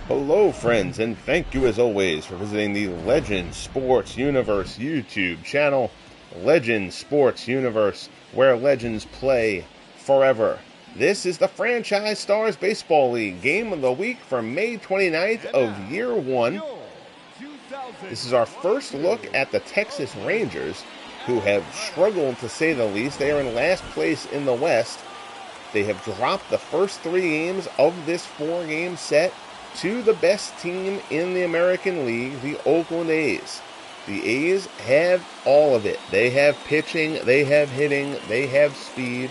Hello, friends, and thank you as always for visiting the Legend Sports Universe YouTube channel. Legend Sports Universe, where legends play forever. This is the Franchise Stars Baseball League Game of the Week for May 29th of Year 1. This is our first look at the Texas Rangers, who have struggled to say the least. They are in last place in the West. They have dropped the first 3 games of this 4-game set to the best team in the American League, the Oakland A's. The A's have all of it. They have pitching, they have hitting, they have speed.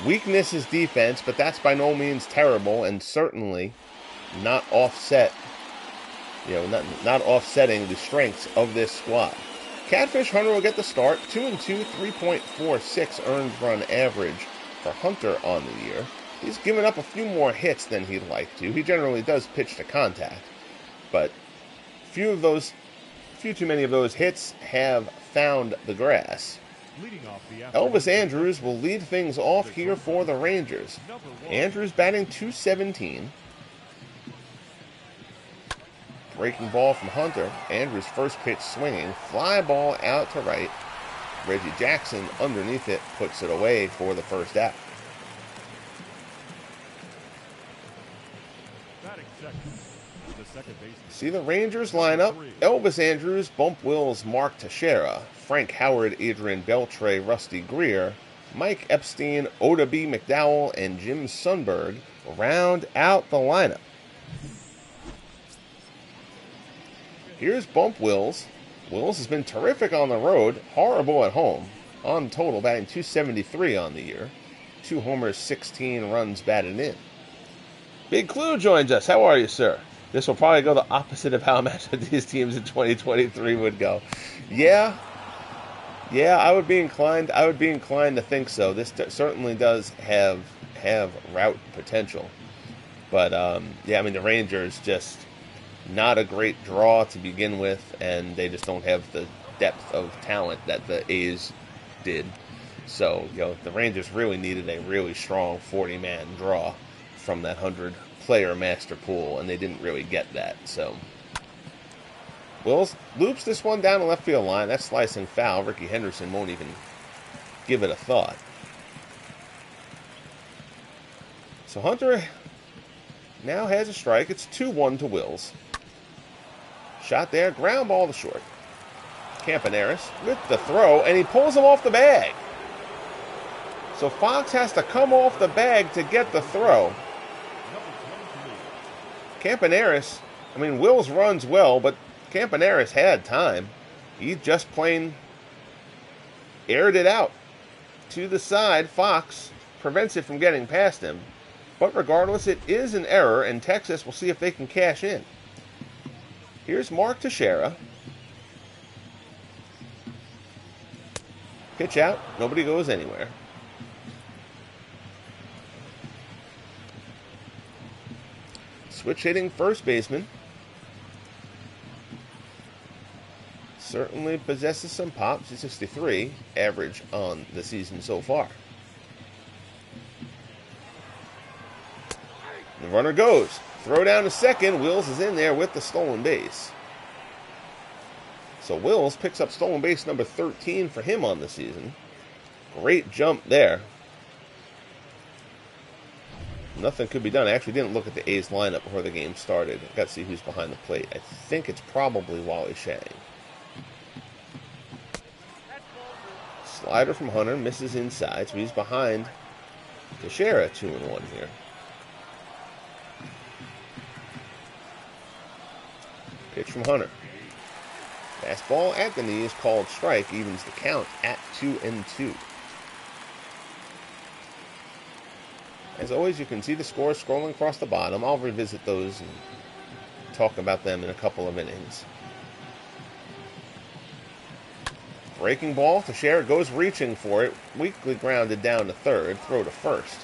Weakness is defense, but that's by no means terrible, and certainly not offsetting the strengths of this squad. Catfish Hunter will get the start. 2-2, 3.46 earned run average for Hunter on the year. He's given up a few more hits than he'd like to. He generally does pitch to contact, but few too many of those hits have found the grass. Elvis Andrus will lead things off here for the Rangers. Andrus batting .217. Breaking ball from Hunter. Andrus' first pitch swinging. Fly ball out to right. Reggie Jackson underneath it puts it away for the first out. See the Rangers lineup. Elvis Andrus, Bump Wills, Mark Teixeira, Frank Howard, Adrian Beltre, Rusty Greer, Mike Epstein, Oda B. McDowell, and Jim Sundberg round out the lineup. Here's Bump Wills. Wills has been terrific on the road, horrible at home. On total, batting .273 on the year. 2 homers, 16 runs batted in. Big Clue joins us. How are you, sir? This will probably go the opposite of how a match with these teams in 2023 would go. Yeah, I would be inclined to think so. This certainly does have route potential. But the Rangers just not a great draw to begin with, and they just don't have the depth of talent that the A's did. So, the Rangers really needed a really strong 40-man draw from that 100-player master pool, and they didn't really get that. So Wills loops this one down the left field line. That's slicing foul. Ricky Henderson won't even give it a thought. So Hunter now has a strike. It's 2-1 to Wills. Shot there, ground ball to short. Campaneris with the throw, and he pulls him off the bag. So Fox has to come off the bag to get the throw. Campaneris, Wills runs well, but Campaneris had time. He just plain aired it out to the side. Fox prevents it from getting past him. But regardless, it is an error, and Texas will see if they can cash in. Here's Mark Teixeira. Pitch out. Nobody goes anywhere. Switch hitting first baseman. Certainly possesses some pop. 263 average on the season so far. The runner goes. Throw down to second. Wills is in there with the stolen base. So Wills picks up stolen base number 13 for him on the season. Great jump there. Nothing could be done. I actually didn't look at the A's lineup before the game started. I got to see who's behind the plate. I think it's probably Wally Shang. Slider from Hunter misses inside, so he's behind Teixeira. 2-1 here. Pitch from Hunter. Fastball at the knees, called strike, evens the count at 2-2. As always, you can see the scores scrolling across the bottom. I'll revisit those and talk about them in a couple of innings. Breaking ball. Teixeira goes reaching for it. Weakly grounded down to third. Throw to first.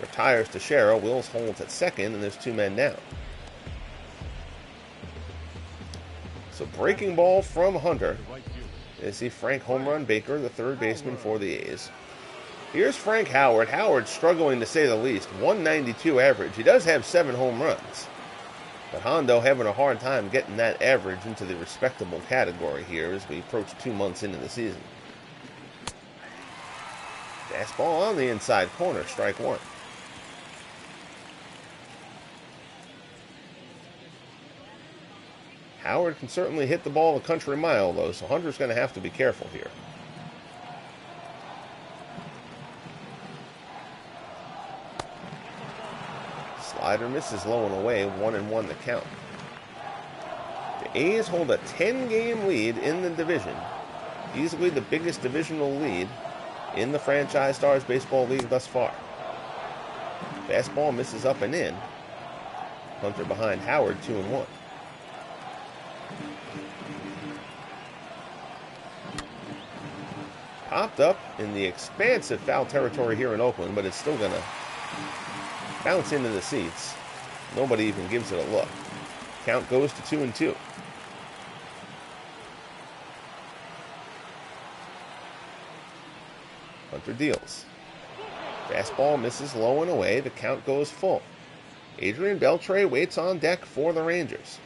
Retires Teixeira. Wills holds at second, and there's 2 men down. So breaking ball from Hunter. You see Frank home run Baker, the third baseman for the A's. Here's Frank Howard. Howard struggling to say the least. 192 average. He does have 7 home runs. But Hondo having a hard time getting that average into the respectable category here as we approach 2 months into the season. Fastball on the inside corner, strike 1. Howard can certainly hit the ball a country mile, though, so Hunter's going to have to be careful here. Slider misses low and away, 1-1 the count. The A's hold a 10-game lead in the division, easily the biggest divisional lead in the Franchise Stars Baseball League thus far. Fastball misses up and in. Hunter behind Howard, 2-1. Popped up in the expansive foul territory here in Oakland, but it's still going to bounce into the seats. Nobody even gives it a look. Count goes to 2-2. Hunter deals. Fastball misses low and away. The count goes full. Adrian Beltre waits on deck for the Rangers.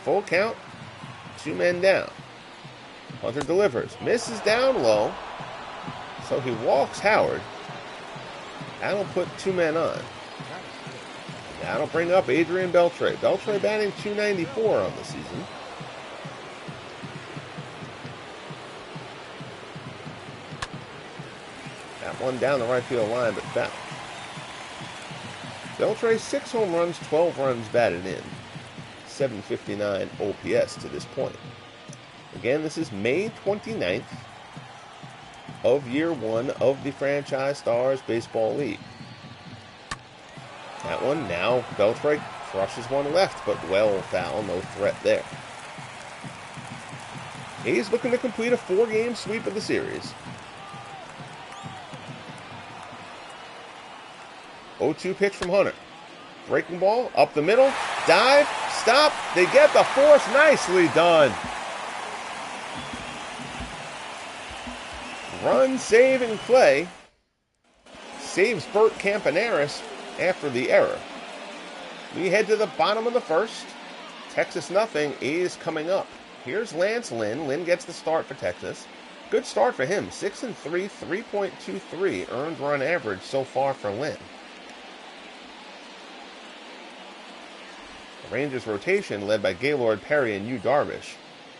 Full count, 2 men down. Hunter delivers, misses down low, so he walks Howard. That'll put 2 men on. That'll bring up Adrian Beltre. Beltre batting .294 on the season. That one down the right field line, but foul. Beltre, 6 home runs, 12 runs batted in. 759 OPS to this point. Again, this is May 29th of year 1 of the Franchise Stars Baseball League. That one now, Beltre crushes one left, but well foul, no threat there. A's looking to complete a 4-game sweep of the series. 0-2 pitch from Hunter. Breaking ball, up the middle, dive, stop. They get the force, nicely done. Run, save, and play. Saves Bert Campaneris after the error. We head to the bottom of the first. Texas nothing, A's coming up. Here's Lance Lynn. Lynn gets the start for Texas. Good start for him. 6-3, 3.23 earned run average so far for Lynn. The Rangers rotation led by Gaylord Perry and Yu Darvish.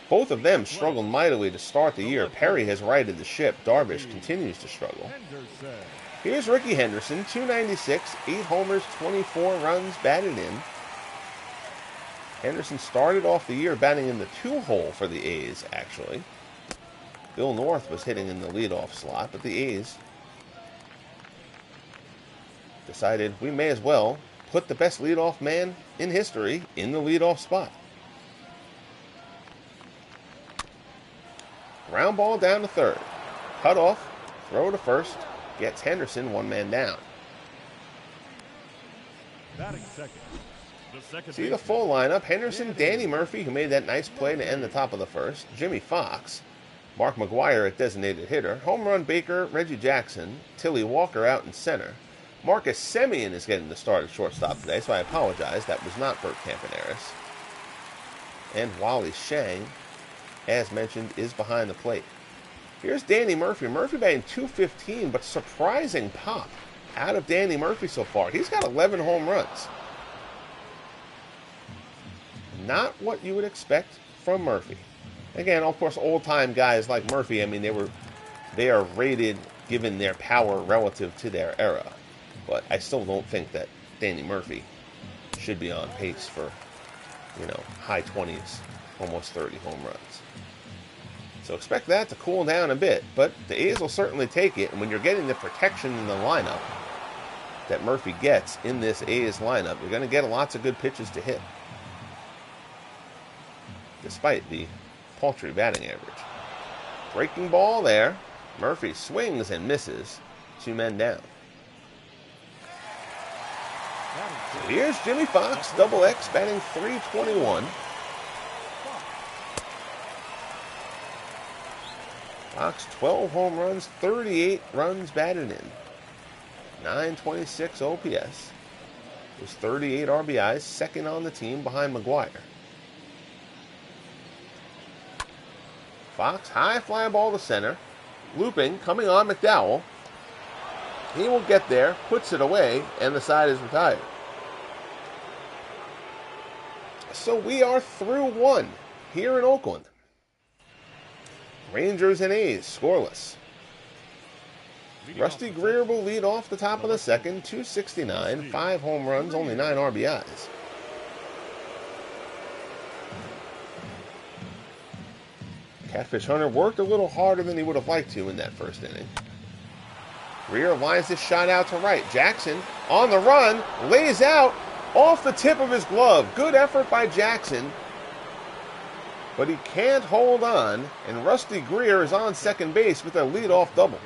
Both of them struggled mightily to start the year. Perry has righted the ship. Darvish continues to struggle. Here's Ricky Henderson, 296, 8 homers, 24 runs batted in. Henderson started off the year batting in the 2-hole for the A's, actually. Bill North was hitting in the leadoff slot, but the A's decided we may as well put the best leadoff man in history in the leadoff spot. Ground ball down to third. Cut off, throw to first, gets Henderson 1 man down. See the full lineup. Henderson, Danny Murphy, who made that nice play to end the top of the first. Jimmy Fox. Mark McGuire at designated hitter. Home run Baker, Reggie Jackson. Tilly Walker out in center. Marcus Semien is getting the start at shortstop today, so I apologize. That was not Bert Campaneris. And Wally Shang, as mentioned, is behind the plate. Here's Danny Murphy. Murphy batting .215, but surprising pop out of Danny Murphy so far. He's got 11 home runs. Not what you would expect from Murphy. Again, of course, old-time guys like Murphy, I mean, they are rated given their power relative to their era. But I still don't think that Danny Murphy should be on pace for, high 20s, almost 30 home runs. So expect that to cool down a bit, but the A's will certainly take it. And when you're getting the protection in the lineup that Murphy gets in this A's lineup, you're going to get lots of good pitches to hit, despite the paltry batting average. Breaking ball there. Murphy swings and misses. 2 men down. So here's Jimmy Fox, double X, batting .321. Fox, 12 home runs, 38 runs batted in. 926 OPS. With 38 RBIs, second on the team behind McGuire. Fox, high fly ball to center. Looping, coming on McDowell. He will get there, puts it away, and the side is retired. So we are through one here in Oakland. Rangers and A's scoreless. Rusty Greer will lead off the top of the second, 269, 5 home runs, only 9 RBIs. Catfish Hunter worked a little harder than he would have liked to in that first inning. Greer lines this shot out to right. Jackson on the run, lays out off the tip of his glove. Good effort by Jackson, but he can't hold on, and Rusty Greer is on second base with a leadoff double.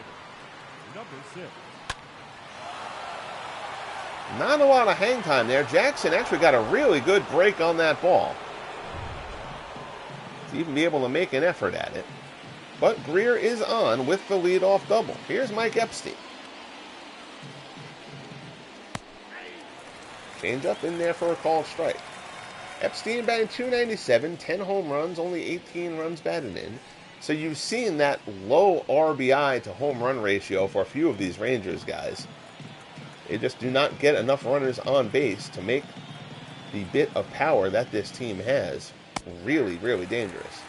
Not a lot of hang time there. Jackson actually got a really good break on that ball to even be able to make an effort at it. But Greer is on with the leadoff double. Here's Mike Epstein. Change up in there for a called strike. Epstein batting .297, 10 home runs, only 18 runs batted in. So you've seen that low RBI to home run ratio for a few of these Rangers guys. They just do not get enough runners on base to make the bit of power that this team has really, really dangerous.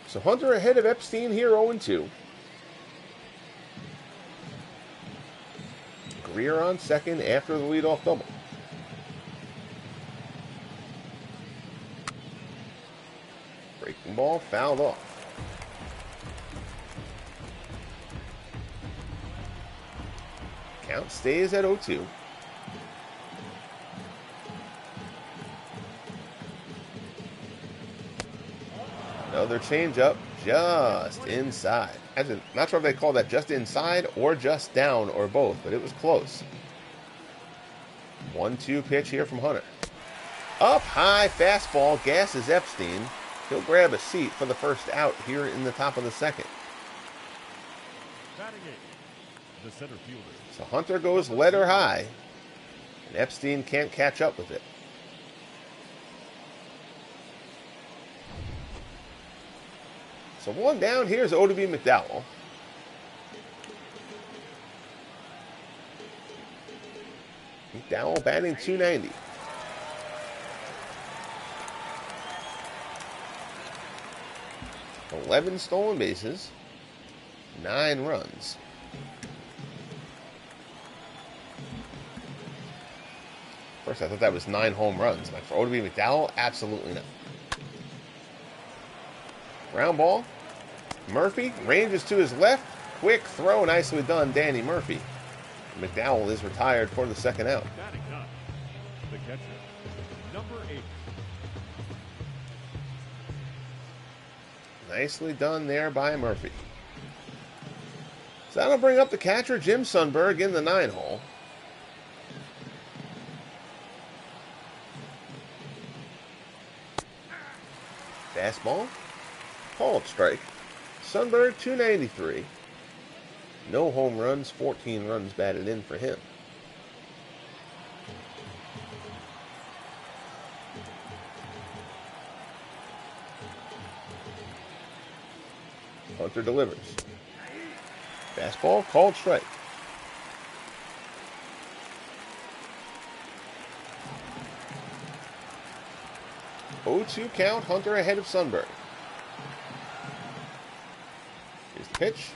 So Hunter ahead of Epstein here, 0-2. Greer on second after the leadoff double. Breaking ball fouled off. Count stays at 0-2. Another changeup just inside. Not sure if they call that just inside or just down or both, but it was close. 1-2 pitch here from Hunter. Up high fastball, gasses Epstein. He'll grab a seat for the first out here in the top of the second. The center fielder. So Hunter goes letter high, and Epstein can't catch up with it. So one down, here's O.W. McDowell. McDowell batting .290. .11 stolen bases, 9 runs. First, I thought that was 9 home runs. Like for O.W. McDowell, absolutely not. Ground ball. Murphy ranges to his left. Quick throw, nicely done, Danny Murphy. McDowell is retired for the second out. The catcher, number 8. Nicely done there by Murphy. So that'll bring up the catcher, Jim Sundberg, in the 9-hole. Fastball. Called strike. Sundberg, .293. No home runs, 14 runs batted in for him. Hunter delivers. Fastball, called strike. .0-2 count, Hunter ahead of Sundberg. Here's the pitch.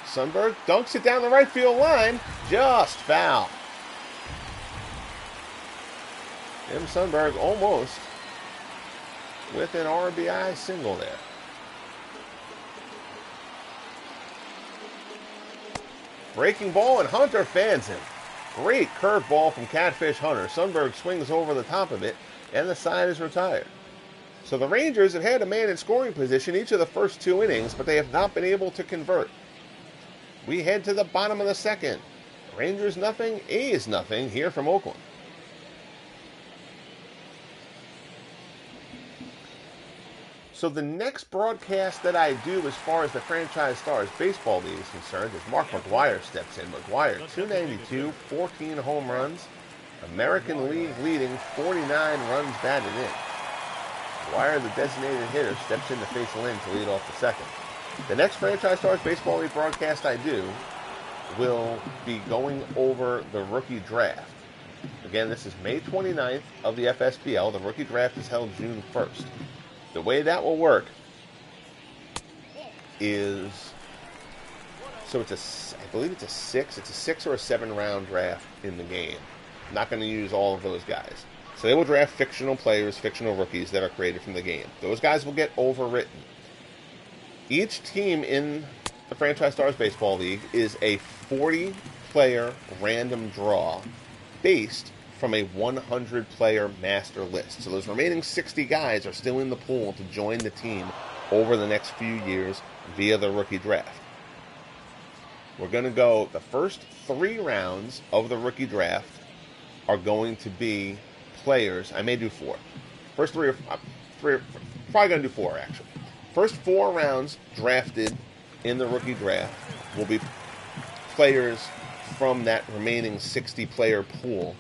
Sundberg dunks it down the right field line. Just foul. Jim Sundberg almost with an RBI single there. Breaking ball, and Hunter fans him. Great curveball from Catfish Hunter. Sundberg swings over the top of it, and the side is retired. So the Rangers have had a man in scoring position each of the first 2 innings, but they have not been able to convert. We head to the bottom of the second. Rangers nothing, A's nothing here from Oakland. So the next broadcast that I do as far as the Franchise Stars Baseball League is concerned is Mark McGwire steps in. McGwire, 292, 14 home runs, American League leading 49 runs batted in. McGwire, the designated hitter, steps in to face Lynn to lead off the second. The next Franchise Stars Baseball League broadcast I do will be going over the rookie draft. Again, this is May 29th of the FSBL. The rookie draft is held June 1st. The way that will work is, so I believe it's a 6 or a 7 round draft in the game. I'm not going to use all of those guys. So they will draft fictional players, fictional rookies that are created from the game. Those guys will get overwritten. Each team in the Franchise Stars Baseball League is a 40-player random draw based from a 100-player master list. So those remaining 60 guys are still in the pool to join the team over the next few years via the rookie draft. We're going to go, the first 3 rounds of the rookie draft are going to be players. I may do 4. First 3 or 3, probably going to do 4 actually. First 4 rounds drafted in the rookie draft will be players from that remaining 60-player pool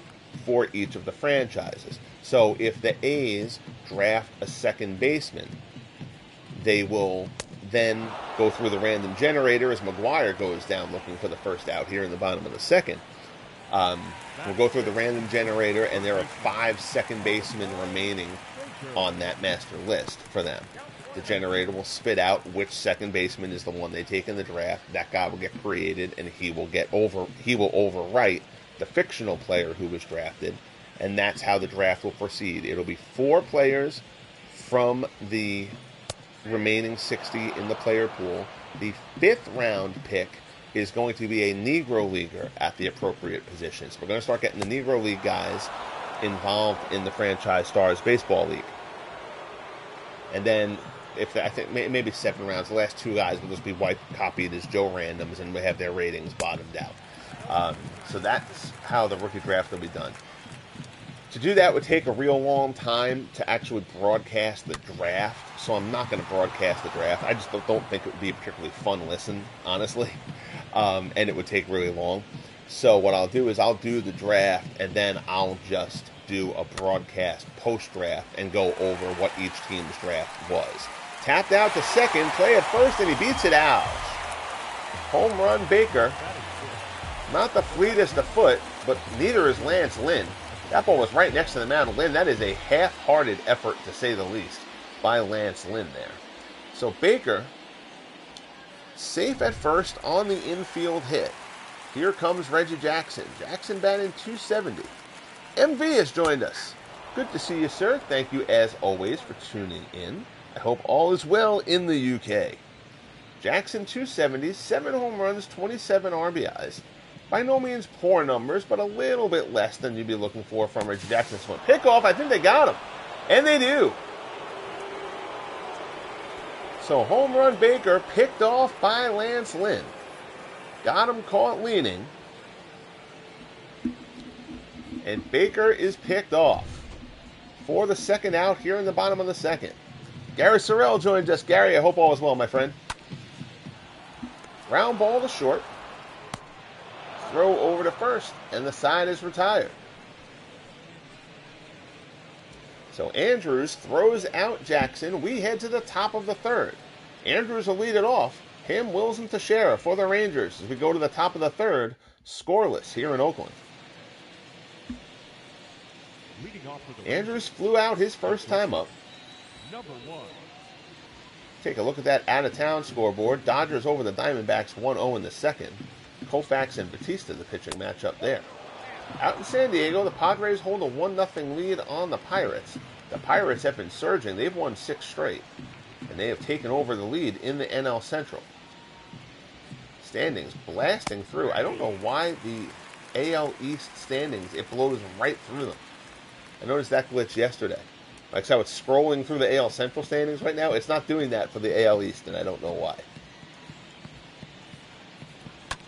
for each of the franchises. So if the A's draft a second baseman, they will then go through the random generator as McGwire goes down looking for the first out here in the bottom of the second. We'll go through the random generator, and there are 5 second basemen remaining on that master list for them. The generator will spit out which second baseman is the one they take in the draft. That guy will get created, and he will overwrite the fictional player who was drafted, and that's how the draft will proceed. It'll be 4 players from the remaining 60 in the player pool. The 5th round pick is going to be a Negro Leaguer at the appropriate positions. We're going to start getting the Negro League guys involved in the Franchise Stars Baseball League. And then, I think maybe 7 rounds, the last 2 guys will just be copied as Joe Randoms, and we have their ratings bottomed out. So that's how the rookie draft will be done. To do that would take a real long time to actually broadcast the draft, so I'm not going to broadcast the draft. I just don't think it would be a particularly fun listen, honestly, and it would take really long. So what I'll do is I'll do the draft, and then I'll just do a broadcast post-draft and go over what each team's draft was. Tapped out to second, play at first, and he beats it out. Home run Baker. Not the fleetest of foot, but neither is Lance Lynn. That ball was right next to the mound of Lynn. That is a half-hearted effort, to say the least, by Lance Lynn there. So Baker, safe at first on the infield hit. Here comes Reggie Jackson. Jackson batting .270. MV has joined us. Good to see you, sir. Thank you, as always, for tuning in. I hope all is well in the UK. Jackson, .270, 7 home runs, 27 RBIs. By no means poor numbers, but a little bit less than you'd be looking for from Reggie Jackson. So pickoff, I think they got him. And they do. So home run Baker picked off by Lance Lynn. Got him caught leaning. And Baker is picked off for the second out here in the bottom of the second. Gary Sorrell joins us. Gary, I hope all is well, my friend. Ground ball to short. Throw over to first, and the side is retired. So Andrews throws out Jackson. We head to the top of the third. Andrews will lead it off. Him, Wills, and Teixeira for the Rangers as we go to the top of the third, scoreless here in Oakland. Andrews flew out his first time up. Number 1. Take a look at that out-of-town scoreboard. Dodgers over the Diamondbacks 1-0 in the second. Koufax and Batista, the pitching matchup there. Out in San Diego, the Padres hold a 1-0 lead on the Pirates. The Pirates have been surging. They've won 6 straight, and they have taken over the lead in the NL Central. Standings blasting through. I don't know why the AL East standings, it blows right through them. I noticed that glitch yesterday. Like how it's scrolling through the AL Central standings right now. It's not doing that for the AL East, and I don't know why.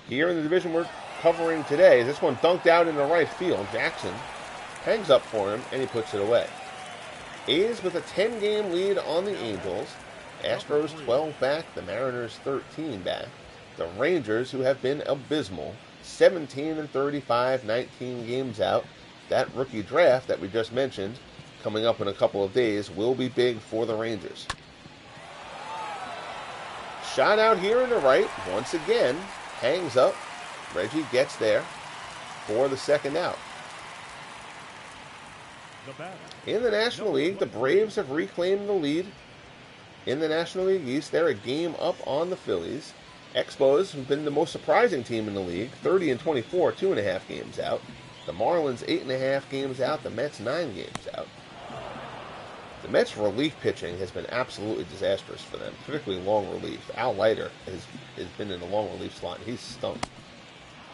Here in the division we're covering today, this one dunked out into right field. Jackson hangs up for him, and he puts it away. A's with a 10-game lead on the Angels. Astros 12 back, the Mariners 13 back. The Rangers, who have been abysmal, 17 and 35, 19 games out. That rookie draft that we just mentioned, coming up in a couple of days, will be big for the Rangers. Shot out here in the right, once again, hangs up. Reggie gets there for the second out. In the National League, the Braves have reclaimed the lead. In the National League East, they're a game up on the Phillies. Expos have been the most surprising team in the league, 30 and 24, 2.5 games out. The Marlins 8.5 games out. The Mets 9 games out. The Mets' relief pitching has been absolutely disastrous for them, particularly long relief. Al Leiter has been in the long relief slot, and he's stunk.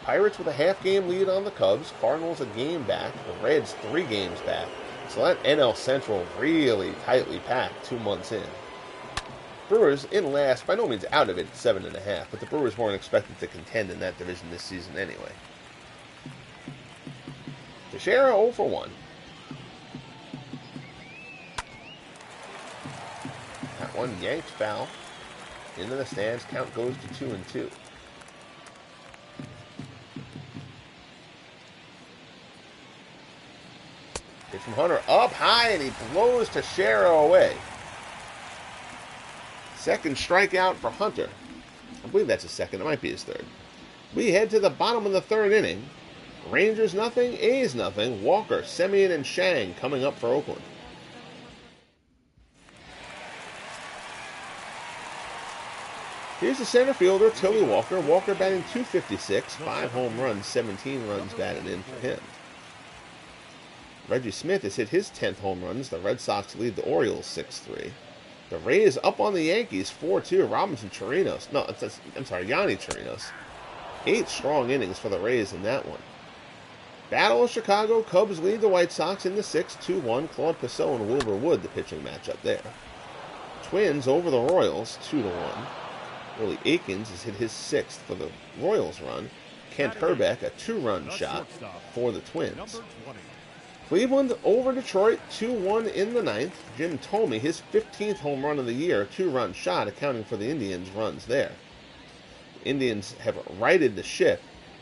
Pirates with a half-game lead on the Cubs. Cardinals a game back. The Reds 3 games back. So that NL Central really tightly packed 2 months in. Brewers in last, by no means out of it at 7.5, but the Brewers weren't expected to contend in that division this season anyway. Teixeira 0 for 1. That one yanked foul. Into the stands, count goes to 2-2. Pitch from Hunter up high, and he blows Teixeira away. Second strikeout for Hunter. I believe that's his second. It might be his third. We head to the bottom of the third inning. Rangers nothing, A's nothing. Walker, Semien, and Shang coming up for Oakland. Here's the center fielder, Tilly Walker. Walker batting .256, 5 home runs, 17 runs batted in for him. Reggie Smith has hit his 10th home runs. The Red Sox lead the Orioles 6-3. The Rays up on the Yankees 4-2. Robinson Chirinos. Yanni Chirinos. 8 strong innings for the Rays in that one. Battle of Chicago. Cubs lead the White Sox in the 6th, 2-1. Claude Pissot and Wilbur Wood, the pitching matchup there. Twins over the Royals, 2-1. Willie Aikens has hit his 6th for the Royals run. Kent Herbeck, a 2-run shot for the Twins. Cleveland over Detroit, 2-1 in the 9th. Jim Thome, his 15th home run of the year, 2-run shot, accounting for the Indians' runs there. The Indians have righted the ship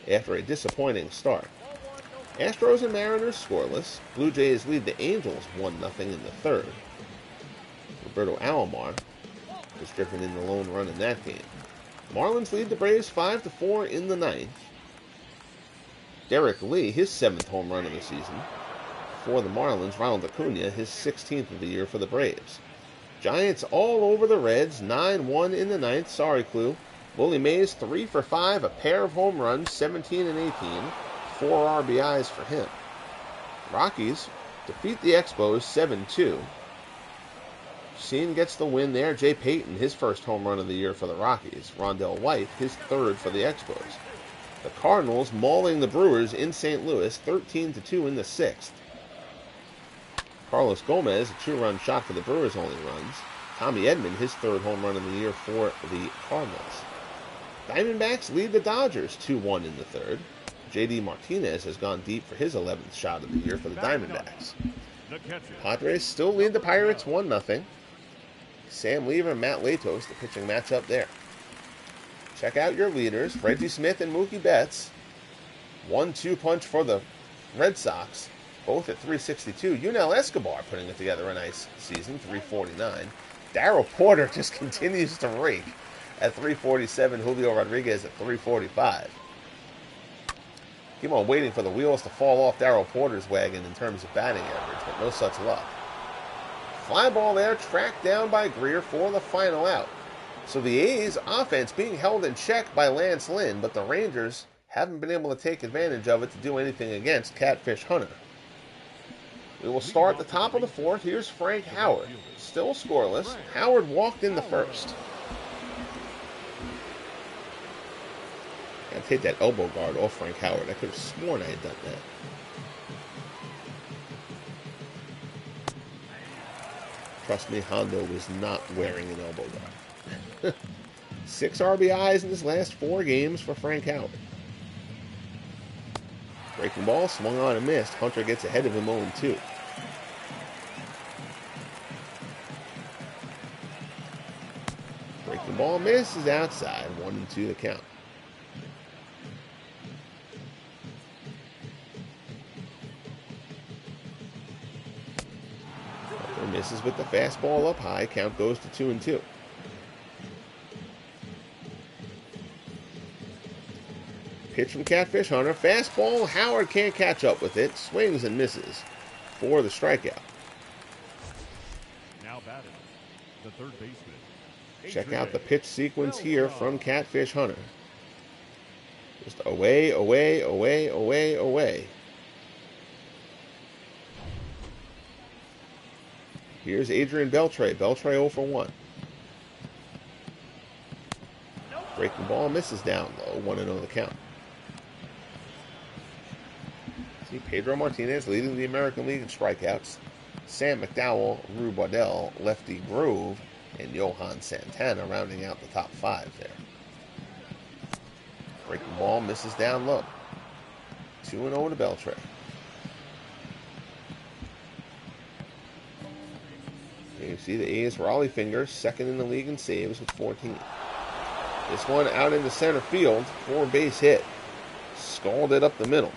after a disappointing start. Astros and Mariners scoreless. Blue Jays lead the Angels 1-0 in the 3rd. Roberto Alomar was driven in the lone run in that game. Marlins lead the Braves 5-4 in the 9th. Derek Lee, his 7th home run of the season. For the Marlins, Ronald Acuna, his 16th of the year for the Braves. Giants all over the Reds, 9-1 in the 9th. Sorry, Clue. Willie Mays, 3 for 5, a pair of home runs, 17 and 18. 4 RBIs for him. Rockies defeat the Expos 7-2. Scene gets the win there. Jay Payton, his first home run of the year for the Rockies. Rondell White, his 3rd for the Expos. The Cardinals mauling the Brewers in St. Louis, 13-2 in the 6th. Carlos Gomez, a 2-run shot for the Brewers, only runs. Tommy Edman, his 3rd home run of the year for the Cardinals. Diamondbacks lead the Dodgers 2-1 in the 3rd. J.D. Martinez has gone deep for his 11th shot of the year for the Diamondbacks. Padres still lead the Pirates 1-0. Sam Lever and Matt Latos, the pitching matchup there. Check out your leaders, Reggie Smith and Mookie Betts. 1-2 punch for the Red Sox, both at .362. Yunel Escobar putting it together a nice season, .349. Darryl Porter just continues to rake at .347. Julio Rodriguez at .345. Keep on waiting for the wheels to fall off Darryl Porter's wagon in terms of batting average, but no such luck. Fly ball there, tracked down by Greer for the final out. So the A's offense being held in check by Lance Lynn, but the Rangers haven't been able to take advantage of it to do anything against Catfish Hunter. We will start the top of the 4th. Here's Frank Howard. Still scoreless. Howard walked in the 1st. Gotta take that elbow guard off Frank Howard. I could have sworn I had done that. Trust me, Hondo was not wearing an elbow guard. 6 RBIs in his last 4 games for Frank Howard. Breaking ball, swung on and missed. Hunter gets ahead of him 0-2. ball misses outside. 1-2 the count. Hunter misses with the fastball up high. Count goes to 2-2. Pitch from Catfish Hunter. Fastball. Howard can't catch up with it. Swings and misses for the strikeout. Now batting, the third baseman. Check out the pitch sequence here from Catfish Hunter. Just away, away, away, away, away. Here's Adrian Beltre. Beltre 0 for 1. Breaking ball misses down low. 1-0 the count. See Pedro Martinez leading the American League in strikeouts. Sam McDowell, Rue Bardell, Lefty Grove, and Johan Santana rounding out the top 5 there. Breaking ball misses down low. 2-0 to Beltre. You see the A's Raleigh Fingers, second in the league in saves with 14. This one out into center field, 4-base hit. Scalded up the middle.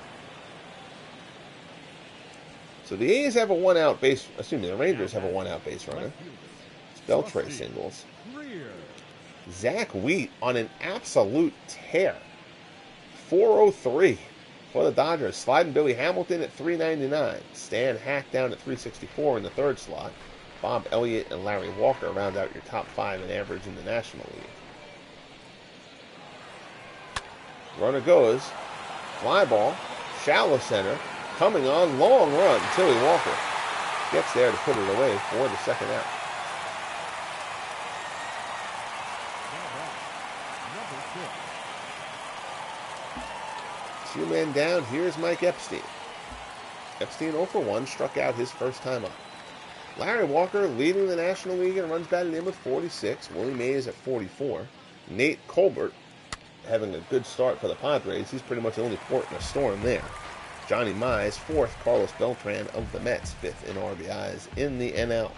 So the A's have a one-out base, the Rangers have a one-out base runner. It's Beltre singles. Zach Wheat on an absolute tear. 403 for the Dodgers. Sliding Billy Hamilton at 399. Stan Hack down at 364 in the third slot. Bob Elliott and Larry Walker round out your top 5 in average in the National League. Runner goes. Fly ball. Shallow center. Coming on. Long run. Tilly Walker gets there to put it away for the second out. Two men down. Here's Mike Epstein. Epstein 0 for 1. Struck out his first time up. Larry Walker leading the National League in runs batted in with 46. Willie Mays at 44. Nate Colbert having a good start for the Padres. He's pretty much the only port in a storm there. Johnny Mize, 4th. Carlos Beltran of the Mets, 5th in RBIs in the NL.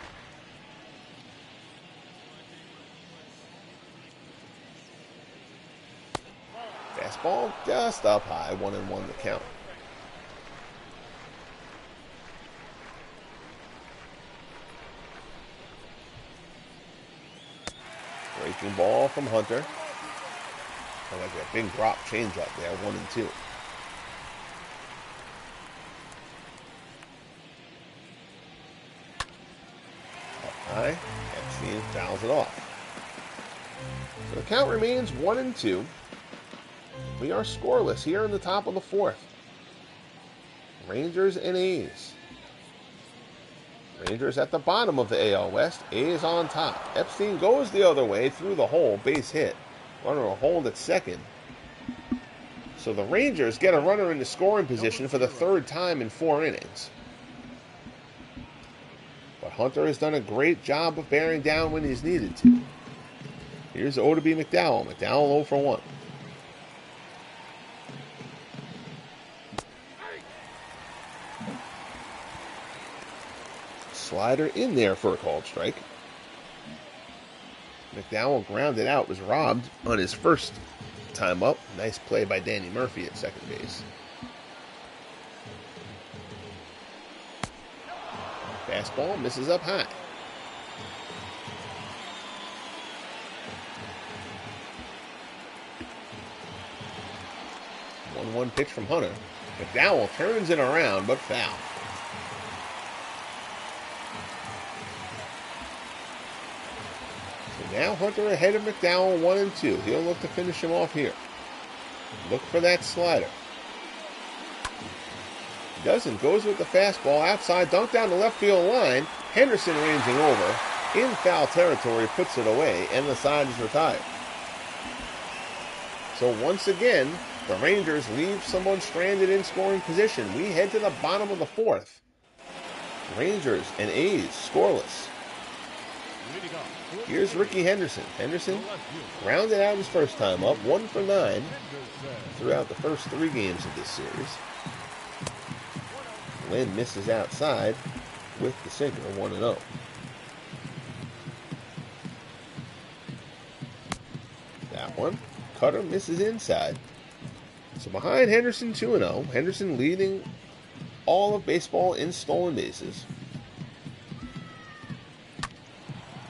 Fastball just up high, 1-1 the count. Breaking ball from Hunter. I like that big drop change up there, 1-2. Up high, Epstein fouls it off. So the count remains 1-2. We are scoreless here in the top of the 4th. Rangers and A's. Rangers at the bottom of the AL West. A's on top. Epstein goes the other way through the hole. Base hit. Runner will hold at second. So the Rangers get a runner into scoring position for the 3rd time in 4 innings. But Hunter has done a great job of bearing down when he's needed to. Here's Oddibe McDowell. McDowell 0 for 1. Slider in there for a called strike. McDowell grounded out, was robbed on his first time up. Nice play by Danny Murphy at second base. Fastball misses up high. One pitch from Hunter. McDowell turns it around, but foul. Now Hunter ahead of McDowell 1-2. He'll look to finish him off here. Look for that slider. Doesn't. Goes with the fastball outside. Dunk down the left field line. Henderson ranging over. In foul territory. Puts it away. And the side is retired. So once again, the Rangers leave someone stranded in scoring position. We head to the bottom of the 4th. Rangers and A's scoreless. Here's Ricky Henderson. Henderson rounded out his first time up, 1 for 9 throughout the first 3 games of this series. Lynn misses outside with the sinker, 1-0. that one. Cutter misses inside. So behind Henderson 2-0. Henderson leading all of baseball in stolen bases.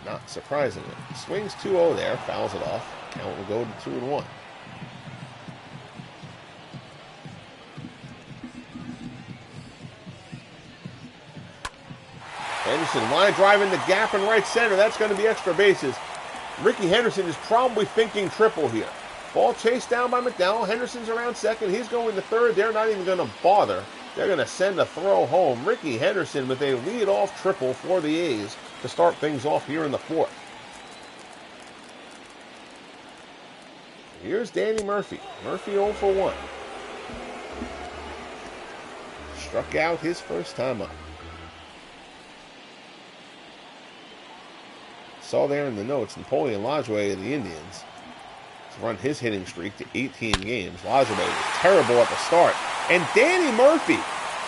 Not surprisingly. Swings 2-0 there. Fouls it off. Count will go to 2-1. Henderson, line drive in the gap in right center. That's going to be extra bases. Ricky Henderson is probably thinking triple here. Ball chased down by McDowell. Henderson's around second. He's going to third. They're not even going to bother. They're going to send a throw home. Ricky Henderson with a lead-off triple for the A's to start things off here in the fourth. Here's Danny Murphy. Murphy 0 for 1. Struck out his first time up. Saw there in the notes, Napoleon Lajoie of the Indians has run his hitting streak to 18 games. Lajoie was terrible at the start. And Danny Murphy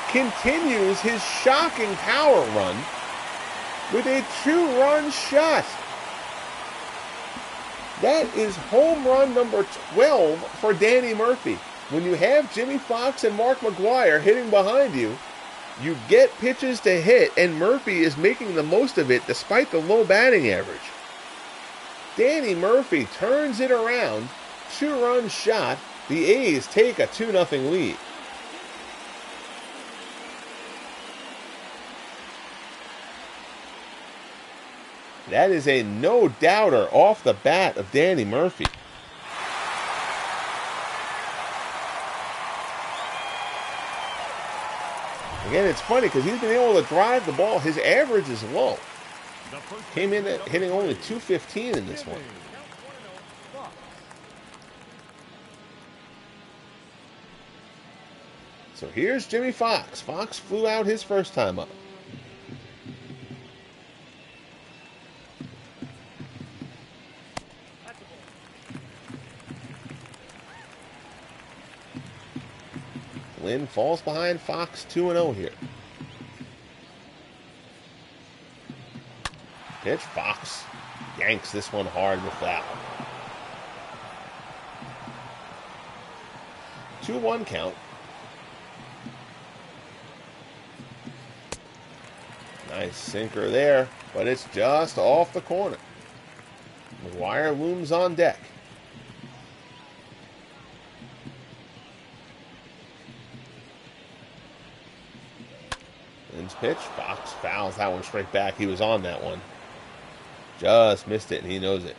continues his shocking power run with a 2-run shot. That is home run number 12 for Danny Murphy. When you have Jimmy Fox and Mark McGwire hitting behind you, you get pitches to hit, and Murphy is making the most of it despite the low batting average. Danny Murphy turns it around, 2-run shot. The A's take a 2-0 lead. That is a no-doubter off the bat of Danny Murphy. Again, it's funny because he's been able to drive the ball. His average is low. Came in at hitting only .215 in this one. So here's Jimmy Fox. Fox flew out his first time up. Lynn falls behind Fox 2-0 here. Pitch, Fox yanks this one hard with that. 2-1 count. Nice sinker there, but it's just off the corner. McGwire looms on deck. Lynn's pitch, Fox fouls that one straight back. He was on that one. Just missed it, and he knows it.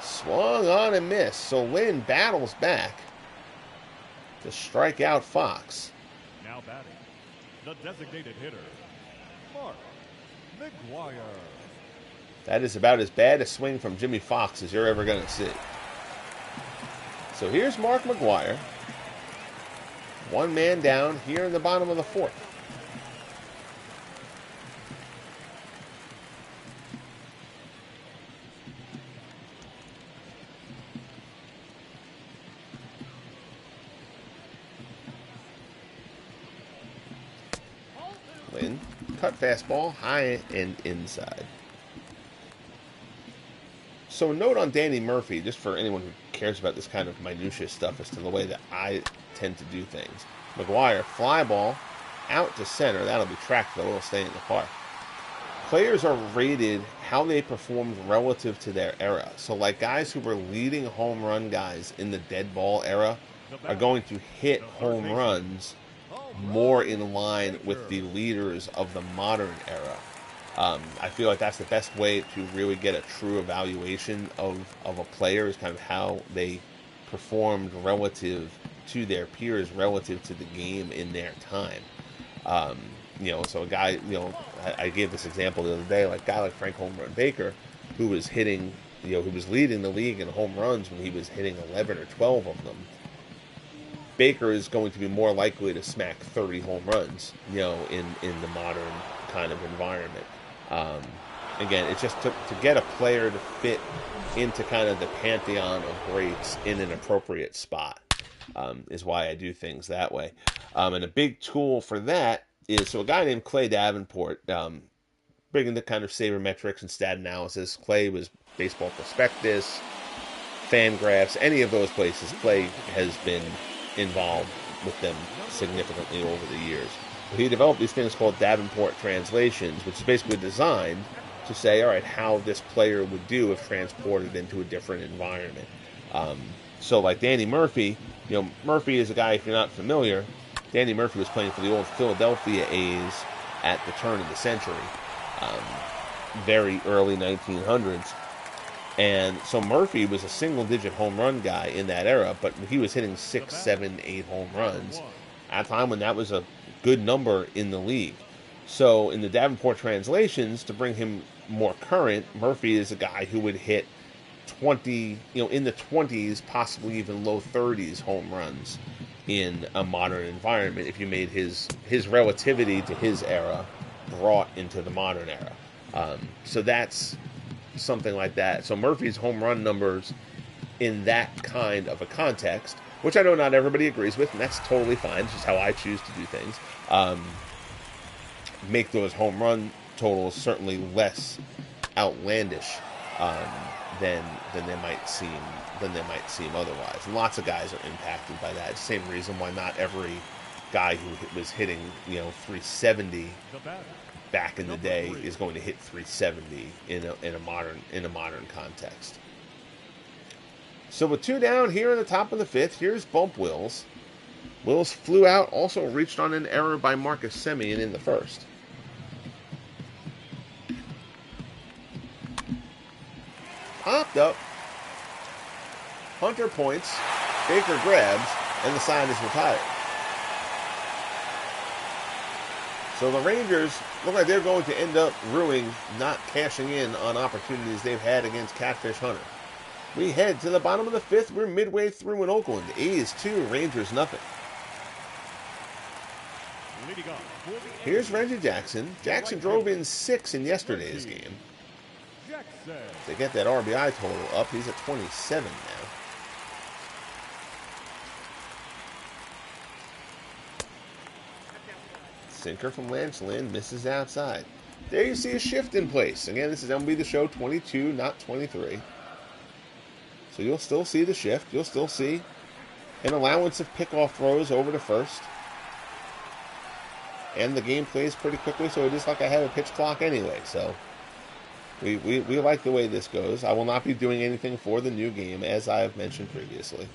Swung on and missed, so Lynn battles back to strike out Fox. Now batting, the designated hitter, Mark McGwire. That is about as bad a swing from Jimmy Fox as you're ever going to see. So here's Mark McGwire. One man down here in the bottom of the fourth. Lynn, cut fastball, high and inside. So a note on Danny Murphy, just for anyone who cares about this kind of minutiae stuff as to the way that I tend to do things. McGwire, fly ball, out to center. That'll be tracked, though. It'll stay in the park. Players are rated how they performed relative to their era. So like guys who were leading home run guys in the dead ball era are going to hit home runs more in line with the leaders of the modern era. I feel like that's the best way to really get a true evaluation of a player, is kind of how they performed relative to their peers, relative to the game in their time. So a guy, I gave this example the other day, like a guy like Frank Home Run Baker, who was hitting, who was leading the league in home runs when he was hitting 11 or 12 of them. Baker is going to be more likely to smack 30 home runs, in the modern kind of environment. Again, it's just to get a player to fit into kind of the pantheon of greats in an appropriate spot, is why I do things that way. And a big tool for that is so a guy named Clay Davenport, bringing the kind of sabermetrics and stat analysis. Clay was Baseball Prospectus, Fangraphs, any of those places. Clay has been involved with them significantly over the years. But he developed these things called Davenport translations, which is basically designed to say, all right, how this player would do if transported into a different environment. So like Danny Murphy, Murphy is a guy, if you're not familiar, Danny Murphy was playing for the old Philadelphia A's at the turn of the century, very early 1900s. And so Murphy was a single-digit home run guy in that era, but he was hitting 6, 7, 8 home runs at a time when that was a good number in the league. So in the Davenport translations, to bring him more current, Murphy is a guy who would hit 20, in the 20s, possibly even low 30s home runs in a modern environment if you made his relativity to his era brought into the modern era. So that's something like that. So Murphy's home run numbers in that kind of a context, which I know not everybody agrees with, and that's totally fine. It's just how I choose to do things. Make those home run totals certainly less outlandish than they might seem otherwise. And lots of guys are impacted by that. Same reason why not every guy who was hitting 370 back in the day is going to hit 370 in a modern context. So with 2 down here in the top of the 5th, here's Bump Wills. Wills flew out, also reached on an error by Marcus Semien in the first. Popped up. Hunter points. Baker grabs, and the sign is retired. So the Rangers look like they're going to end up ruining not cashing in on opportunities they've had against Catfish Hunter. We head to the bottom of the 5th. We're midway through in Oakland. A's 2, Rangers nothing. Here's Reggie Jackson. Jackson drove in 6 in yesterday's game. To get that RBI total up, he's at 27 now. Sinker from Lance Lynn misses outside. There you see a shift in place. Again, this is MLB The Show 22, not 23. So you'll still see the shift. You'll still see an allowance of pickoff throws over to first. And the game plays pretty quickly, so it is like I have a pitch clock anyway. So we like the way this goes. I will not be doing anything for the new game, as I have mentioned previously.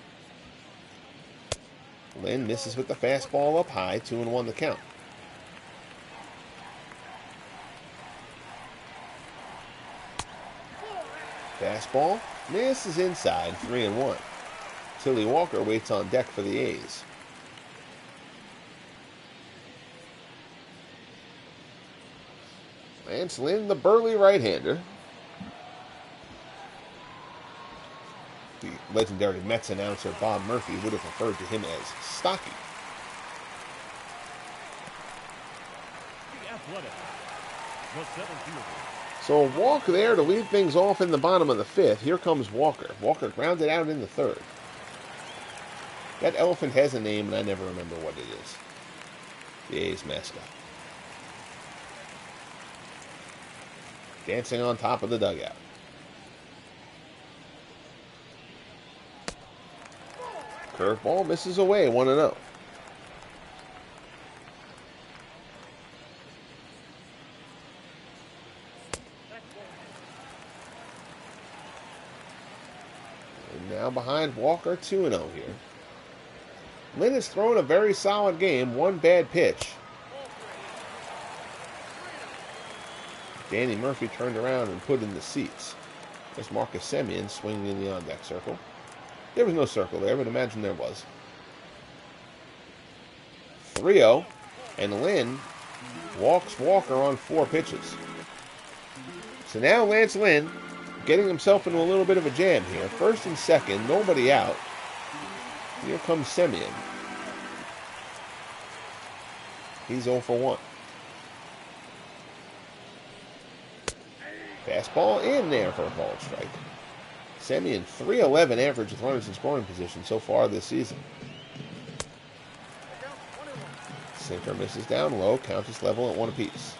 Lynn misses with the fastball up high, 2-1 the count. Fastball misses inside, 3-1. Tilly Walker waits on deck for the A's. Lance Lynn, the burly right-hander. The legendary Mets announcer Bob Murphy would have referred to him as stocky. So a walk there to lead things off in the bottom of the 5th. Here comes Walker. Walker grounded out in the 3rd. That elephant has a name, and I never remember what it is. The A's mascot. Dancing on top of the dugout. Curveball misses away, 1-0. And now behind Walker, 2-0 here. Lynn has thrown a very solid game, one bad pitch. Danny Murphy turned around and put in the seats. There's Marcus Semien swinging in the on-deck circle. There was no circle there, but imagine there was. 3-0, and Lynn walks Walker on 4 pitches. So now Lance Lynn getting himself into a little bit of a jam here. First and second, nobody out. Here comes Semien. He's 0 for 1. Fastball in there for a ball strike. Semien, 311 average with runners in scoring position so far this season. Sinker misses down low. Count is level at 1 apiece.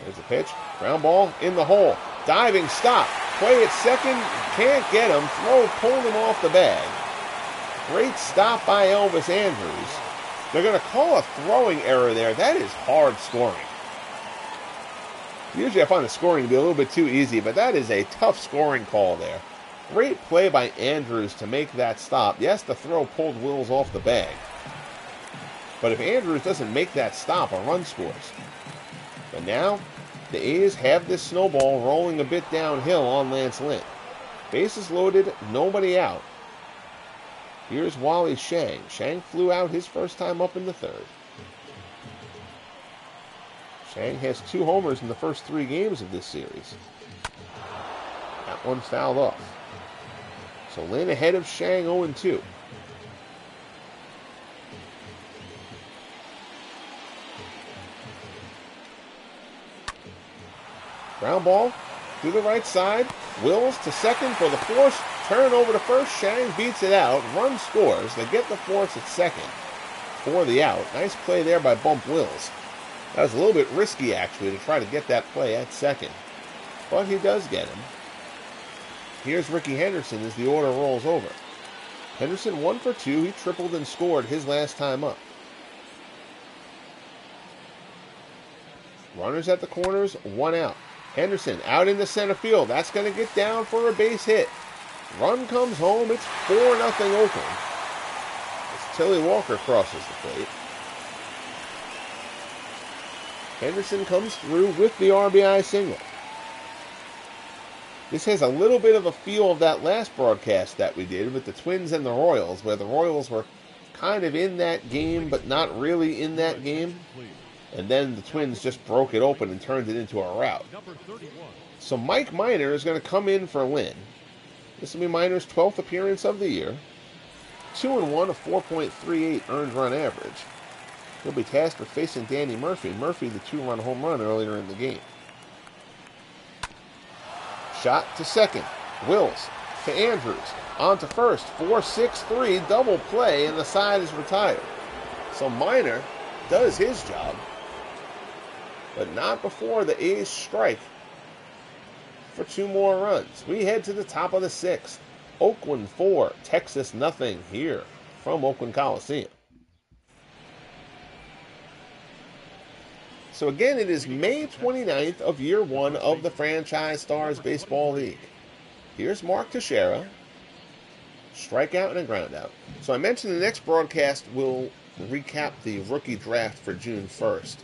There's the pitch. Ground ball in the hole. Diving stop. Play at second. Can't get him. Throw pulled him off the bag. Great stop by Elvis Andrews. They're going to call a throwing error there. That is hard scoring. Usually I find the scoring to be a little bit too easy, but that is a tough scoring call there. Great play by Andrews to make that stop. Yes, the throw pulled Wills off the bag. But if Andrews doesn't make that stop, a run scores. But now, the A's have this snowball rolling a bit downhill on Lance Lynn. Bases loaded, nobody out. Here's Wally Shang. Shang flew out his first time up in the third. Shang has 2 homers in the first 3 games of this series. That one fouled off. So Lynn ahead of Shang 0-2. Ground ball to the right side. Wills to second for the force. Turn over to first. Shang beats it out. Run scores. They get the force at second for the out. Nice play there by Bump Wills. That was a little bit risky, actually, to try to get that play at second. But he does get him. Here's Ricky Henderson as the order rolls over. Henderson 1 for 2. He tripled and scored his last time up. Runners at the corners, 1 out. Henderson out in the center field. That's going to get down for a base hit. Run comes home. It's 4-0 Oakland. As Tilly Walker crosses the plate. Henderson comes through with the RBI single. This has a little bit of a feel of that last broadcast that we did with the Twins and the Royals, where the Royals were kind of in that game, but not really in that game. And then the Twins just broke it open and turned it into a rout. So Mike Minor is going to come in for Lynn. This will be Minor's 12th appearance of the year. 2-1, a 4.38 earned run average. He'll be tasked with facing Danny Murphy. Murphy, the 2-run home run earlier in the game. Shot to second. Wills to Andrews. On to first. 4-6-3. Double play, and the side is retired. So Minor does his job, but not before the A's strike for 2 more runs. We head to the top of the 6th. Oakland 4, Texas nothing here from Oakland Coliseum. So again, it is May 29th of year 1 of the Franchise Stars Baseball League. Here's Mark Teixeira. Strikeout and a groundout. So I mentioned the next broadcast will recap the rookie draft for June 1st.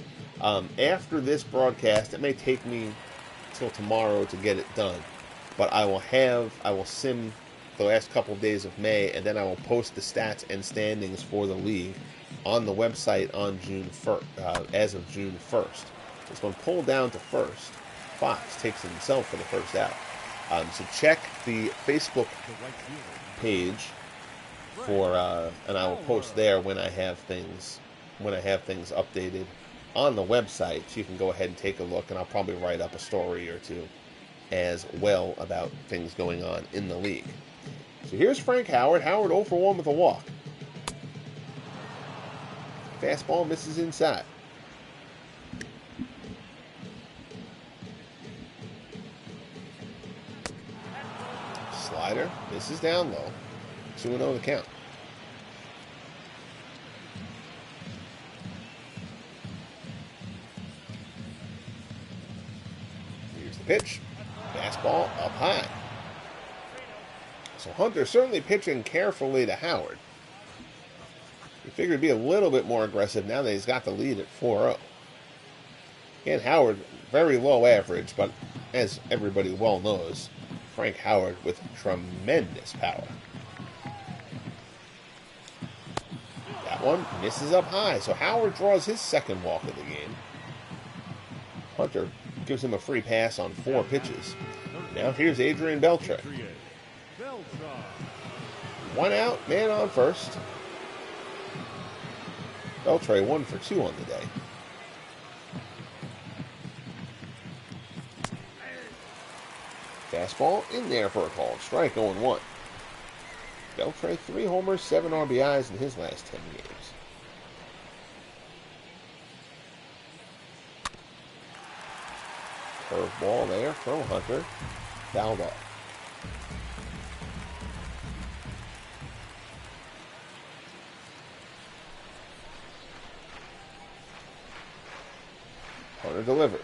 After this broadcast, it may take me till tomorrow to get it done, but I will sim the last couple of days of May, and then I will post the stats and standings for the league on the website on June 1st, as of June 1st. This one pulled down to first. Fox takes it himself for the first out. So check the Facebook page for, and I will post there when I have things updated on the website, so you can go ahead and take a look, and I'll probably write up a story or 2 as well about things going on in the league. So here's Frank Howard. Howard 0 for 1 with a walk. Fastball misses inside. Slider misses down low. 2-0 the count. Here's the pitch. Fastball up high. So Hunter certainly pitching carefully to Howard. He figured he'd be a little bit more aggressive now that he's got the lead at 4-0. Again, Howard, very low average, but as everybody well knows, Frank Howard with tremendous power. That one misses up high, so Howard draws his second walk of the game. Hunter gives him a free pass on 4 pitches. Now here's Adrian Beltre. 1 out, man on first. Beltre 1 for 2 on the day. Fastball in there for a called strike, 0-1. Beltre, 3 homers, 7 RBIs in his last 10 games. Curveball there from Hunter. Fouled off. Hunter delivers.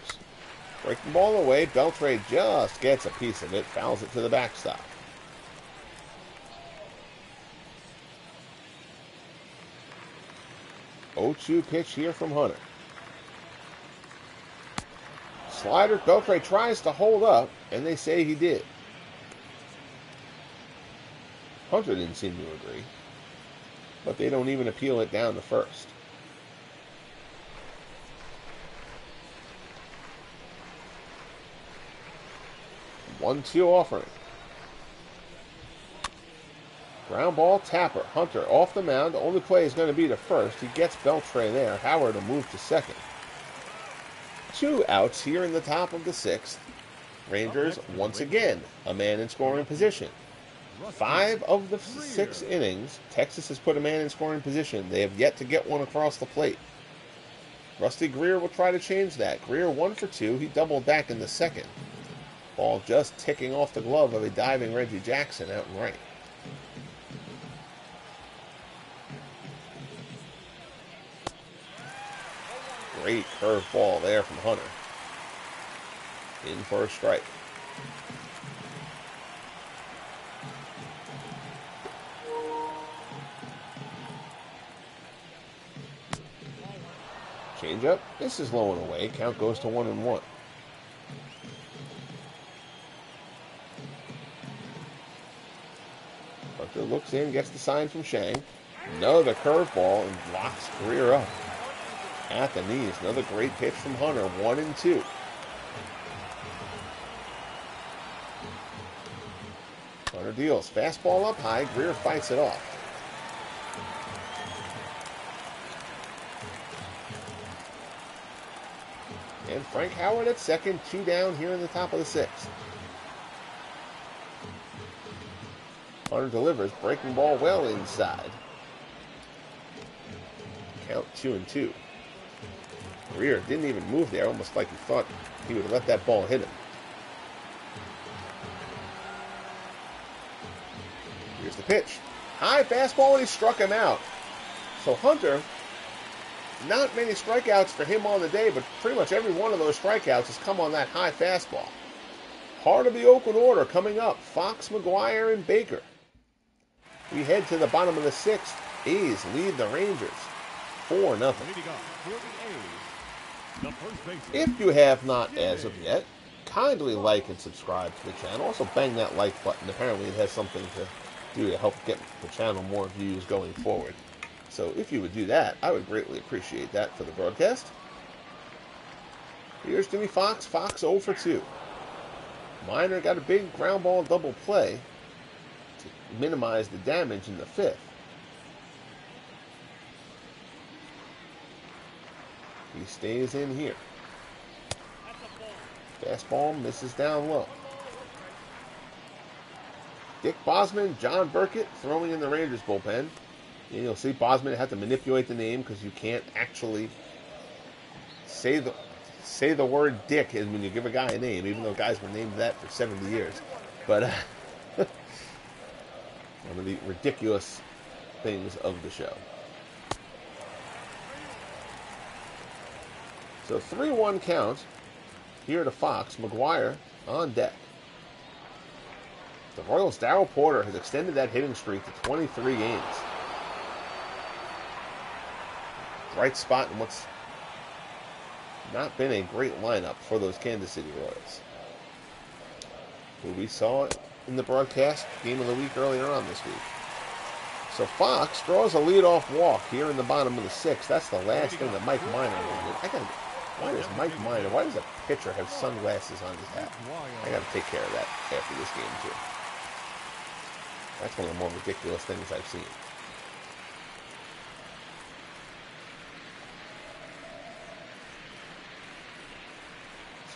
Breaking ball away. Beltre just gets a piece of it. Fouls it to the backstop. 0-2 pitch here from Hunter. Slider. Beltre tries to hold up, and they say he did. Hunter didn't seem to agree, but they don't even appeal it down to first. 1-2 offering. Ground ball, Tapper. Hunter off the mound. The only play is going to be to first. He gets Beltre there. Howard will move to second. 2 outs here in the top of the 6th. Rangers, once again, a man in scoring position. 5 of the 6 innings, Texas has put a man in scoring position. They have yet to get one across the plate. Rusty Greer will try to change that. Greer 1 for 2. He doubled back in the second. Ball just ticking off the glove of a diving Reggie Jackson out in right. Great curveball there from Hunter. In for a strike. Changeup. This is low and away. Count goes to 1-1. Hunter looks in, gets the sign from Shang. Another curveball and locks Greer up at the knees. Another great pitch from Hunter. 1-2. Hunter deals. Fastball up high. Greer fights it off. And Frank Howard at second. 2 down here in the top of the 6th. Hunter delivers. Breaking ball well inside. Count 2-2. Greer didn't even move there, almost like he thought he would have let that ball hit him. Here's the pitch. High fastball, and he struck him out. So Hunter, not many strikeouts for him on the day, but pretty much every one of those strikeouts has come on that high fastball. Heart of the Oakland order coming up. Fox, McGuire, and Baker. We head to the bottom of the 6th. A's lead the Rangers 4-0. If you have not as of yet, kindly like and subscribe to the channel. Also bang that like button. Apparently it has something to do to help get the channel more views going forward. So if you would do that, I would greatly appreciate that for the broadcast. Here's Jimmy Fox. Fox 0 for 2. Minor got a big ground ball double play to minimize the damage in the 5th. He stays in here. Fastball misses down low. Dick Bosman, John Burkett throwing in the Rangers bullpen. And you'll see Bosman had to manipulate the name because you can't actually say the word Dick when you give a guy a name, even though guys were named that for 70 years. But one of the ridiculous things of the show. So 3-1 count here to Fox. McGuire on deck. The Royals' Darryl Porter has extended that hitting streak to 23 games. Bright spot in what's not been a great lineup for those Kansas City Royals, who we saw in the broadcast game of the week earlier on this week. So Fox draws a leadoff walk here in the bottom of the 6th. That's the last thing that Mike Minor wanted. Why does a pitcher have sunglasses on his hat? I got to take care of that after this game, too. That's one of the more ridiculous things I've seen.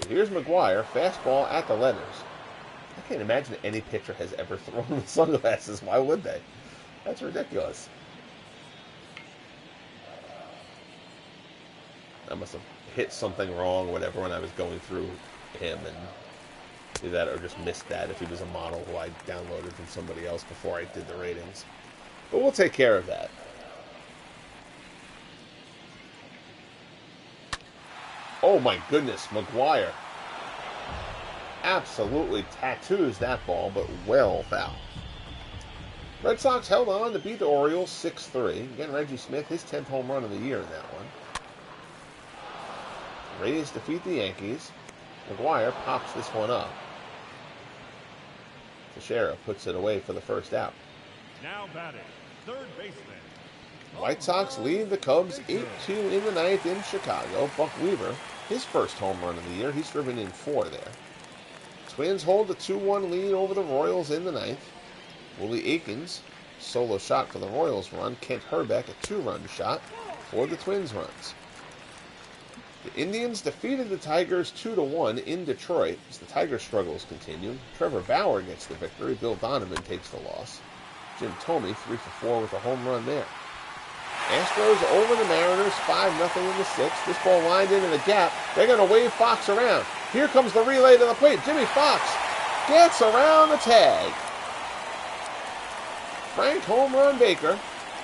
So here's McGuire, fastball at the letters. I can't imagine any pitcher has ever thrown with sunglasses. Why would they? That's ridiculous. I must have hit something wrong or whatever when I was going through him, and either that or just missed that if he was a model who I downloaded from somebody else before I did the ratings. But we'll take care of that. Oh my goodness, McGuire absolutely tattoos that ball, but well foul. Red Sox held on to beat the Orioles 6-3. Again, Reggie Smith, his 10th home run of the year in that one. Rays defeat the Yankees. McGuire pops this one up. Teixeira puts it away for the first out. Now batting, third baseman. White Sox lead the Cubs 8-2 in the ninth in Chicago. Buck Weaver, his first home run of the year. He's driven in 4 there. Twins hold the 2-1 lead over the Royals in the ninth. Willie Aikens, solo shot for the Royals run. Kent Herbeck, a 2-run shot for the Twins runs. The Indians defeated the Tigers 2-1 in Detroit as the Tigers' struggles continue. Trevor Bauer gets the victory. Bill Donovan takes the loss. Jim Thome 3-for-4 with a home run there. Astros over the Mariners 5-0 in the 6th. This ball lined into the gap. They're going to wave Fox around. Here comes the relay to the plate. Jimmy Fox gets around the tag. Frank home run Baker.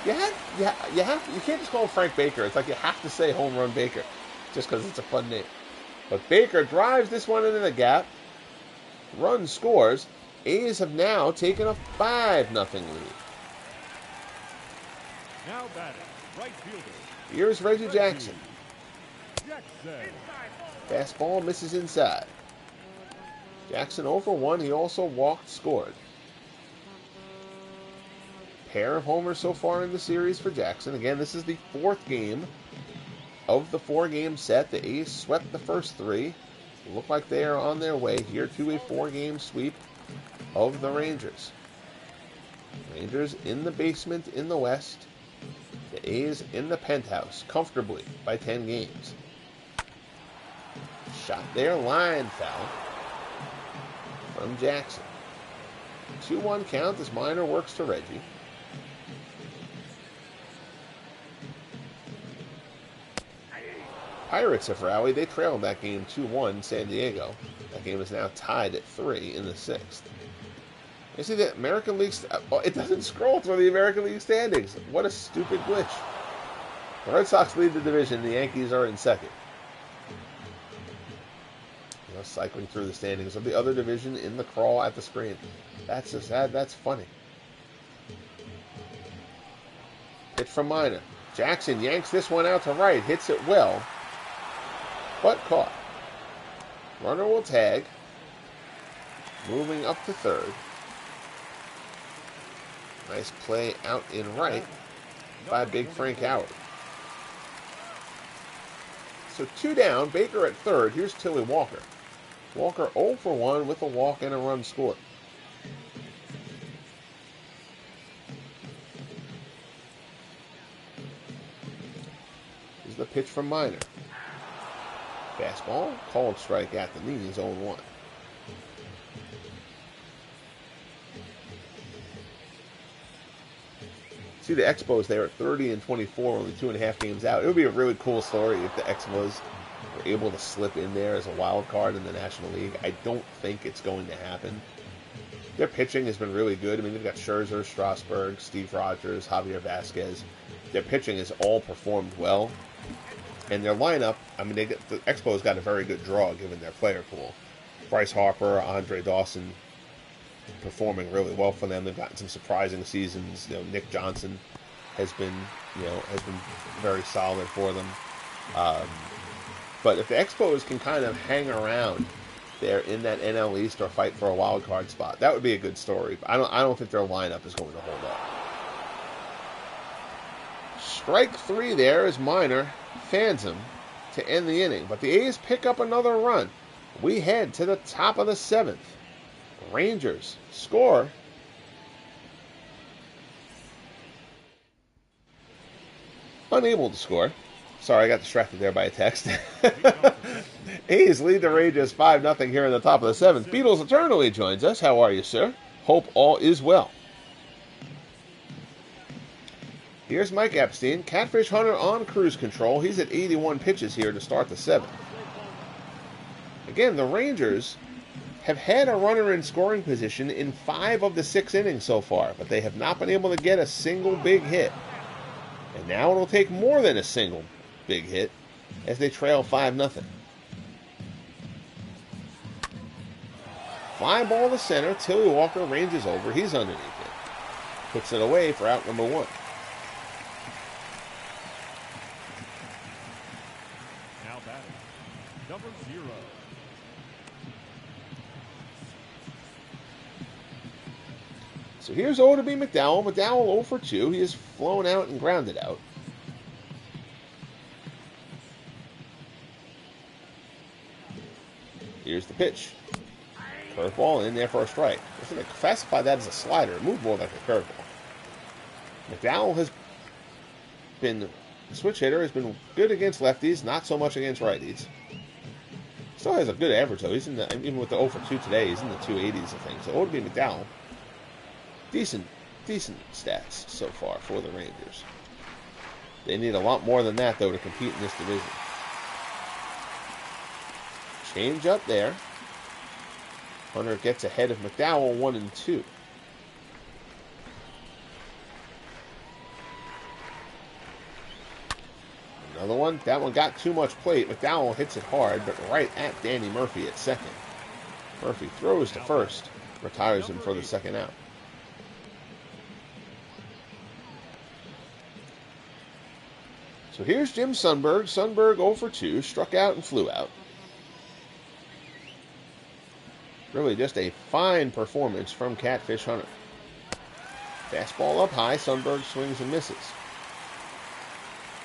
You can't just call him Frank Baker. It's like you have to say home run Baker just because it's a fun name. But Baker drives this one into the gap. Run scores. A's have now taken a 5-0 lead. Now batting, right fielder. Here's Reggie Jackson. Fastball misses inside. Jackson 0-for-1. He also walked, scored. Pair of homers so far in the series for Jackson. Again, this is the 4th game of the 4-game set. The A's swept the first 3. Look like they are on their way here to a 4-game sweep of the Rangers. Rangers in the basement in the West. The A's in the penthouse comfortably by 10 games. Shot there, line foul from Jackson. 2-1 count as Minor works to Reggie. Pirates have rallied. They trailed that game 2-1 in San Diego. That game is now tied at 3 in the 6th. You see the American League... it doesn't scroll through the American League standings. What a stupid glitch. The Red Sox lead the division. The Yankees are in second. Cycling through the standings of the other division in the crawl at the screen. That's so sad. That's funny. Pitch from Minor. Jackson yanks this one out to right. Hits it well. But caught. Runner will tag. Moving up to third. Nice play out in right by Big Frank Howard. So 2 down. Baker at third. Here's Tilly Walker. Walker 0-for-1 with a walk and a run scored. Here's the pitch from Minor. Fastball, called strike at the knees, 0-1. See the Expos there at 30-24, only 2.5 games out. It would be a really cool story if the Expos were able to slip in there as a wild card in the National League. I don't think it's going to happen. Their pitching has been really good. I mean, they've got Scherzer, Strasburg, Steve Rogers, Javier Vasquez. Their pitching has all performed well. And their lineup, I mean, the Expos got a very good draw given their player pool. Bryce Harper, Andre Dawson performing really well for them. They've gotten some surprising seasons. Nick Johnson has been very solid for them. But if the Expos can kind of hang around there in that NL East or fight for a wild card spot, that would be a good story. But I don't think their lineup is going to hold up. Strike 3 there as Minor fans him to end the inning. But the A's pick up another run. We head to the top of the 7th. Rangers score. Unable to score. Sorry, I got distracted there by a text. A's lead the Rangers 5-0 here in the top of the 7th. Beatles Eternally joins us. How are you, sir? Hope all is well. Here's Mike Epstein. Catfish Hunter on cruise control. He's at 81 pitches here to start the 7th. Again, the Rangers have had a runner in scoring position in 5 of the 6 innings so far, but they have not been able to get a single big hit. And now it'll take more than a single big hit as they trail 5-0. Fly ball to center. Tilly Walker ranges over. He's underneath it. Puts it away for out number 1. Now batting, number 0. So here's O to B McDowell. McDowell 0 for 2. He is flown out and grounded out. Here's the pitch. Curveball in there for a strike. I think I classify that as a slider. It moved more like a curveball. McDowell has been a switch hitter, has been good against lefties, not so much against righties. Still has a good average though. He's in the, even with the 0 for 2 today, he's in the 280s, I think. So O to B McDowell. Decent stats so far for the Rangers. They need a lot more than that, though, to compete in this division. Change up there. Hunter gets ahead of McDowell 1-2. Another one. That one got too much plate. McDowell hits it hard, but right at Danny Murphy at second. Murphy throws to first. Retires him for the second out. So here's Jim Sundberg. Sundberg 0 for 2, struck out and flew out. Really just a fine performance from Catfish Hunter. Fastball up high, Sundberg swings and misses.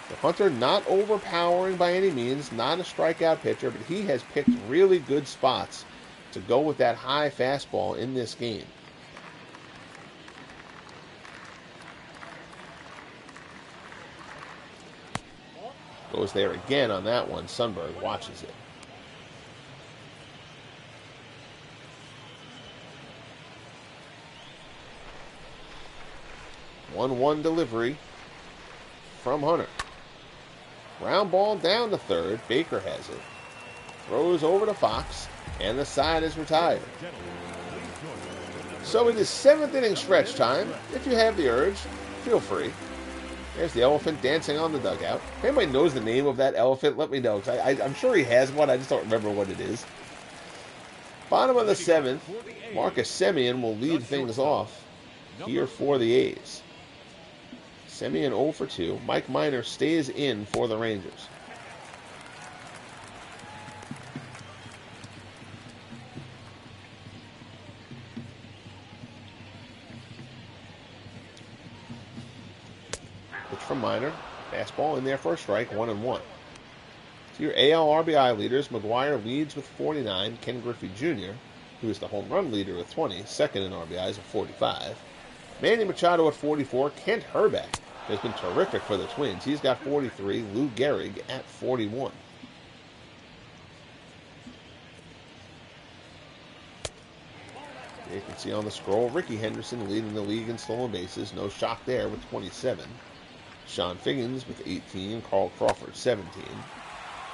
The Hunter not overpowering by any means, not a strikeout pitcher, but he has picked really good spots to go with that high fastball in this game. Goes there again on that one. Sundberg watches it. One delivery from Hunter. Ground ball down to third. Baker has it. Throws over to Fox, and the side is retired. So it is 7th inning stretch time. If you have the urge, feel free. There's the elephant dancing on the dugout. If anybody knows the name of that elephant, let me know. Because I'm sure he has one. I just don't remember what it is. Bottom of the 7th, Marcus Semien will lead things off here for the A's. Semien 0 for 2. Mike Minor stays in for the Rangers. Pitch from Minor. Fastball in there for a strike, 1-1. So your AL RBI leaders, McGuire leads with 49. Ken Griffey Jr., who is the home run leader with 20, second in RBIs at 45. Manny Machado at 44. Kent Herbeck has been terrific for the Twins. He's got 43. Lou Gehrig at 41. You can see on the scroll, Ricky Henderson leading the league in stolen bases. No shock there with 27. Sean Figgins with 18. Carl Crawford 17.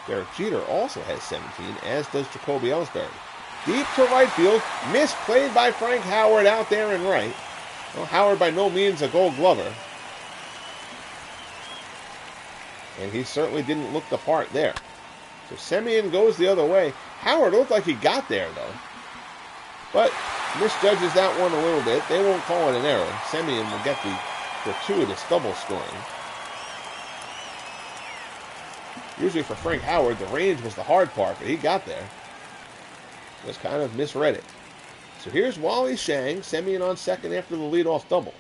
Derek Jeter also has 17, as does Jacoby Ellsbury. Deep to right field. Misplayed by Frank Howard out there in right. Well, Howard by no means a Gold Glover. And he certainly didn't look the part there. So Semien goes the other way. Howard looked like he got there, though. But misjudges that one a little bit. They won't call it an error. Semien will get the gratuitous double scoring. Usually for Frank Howard, the range was the hard part, but he got there. Just kind of misread it. So here's Wally Shang. Semien on second after the leadoff double.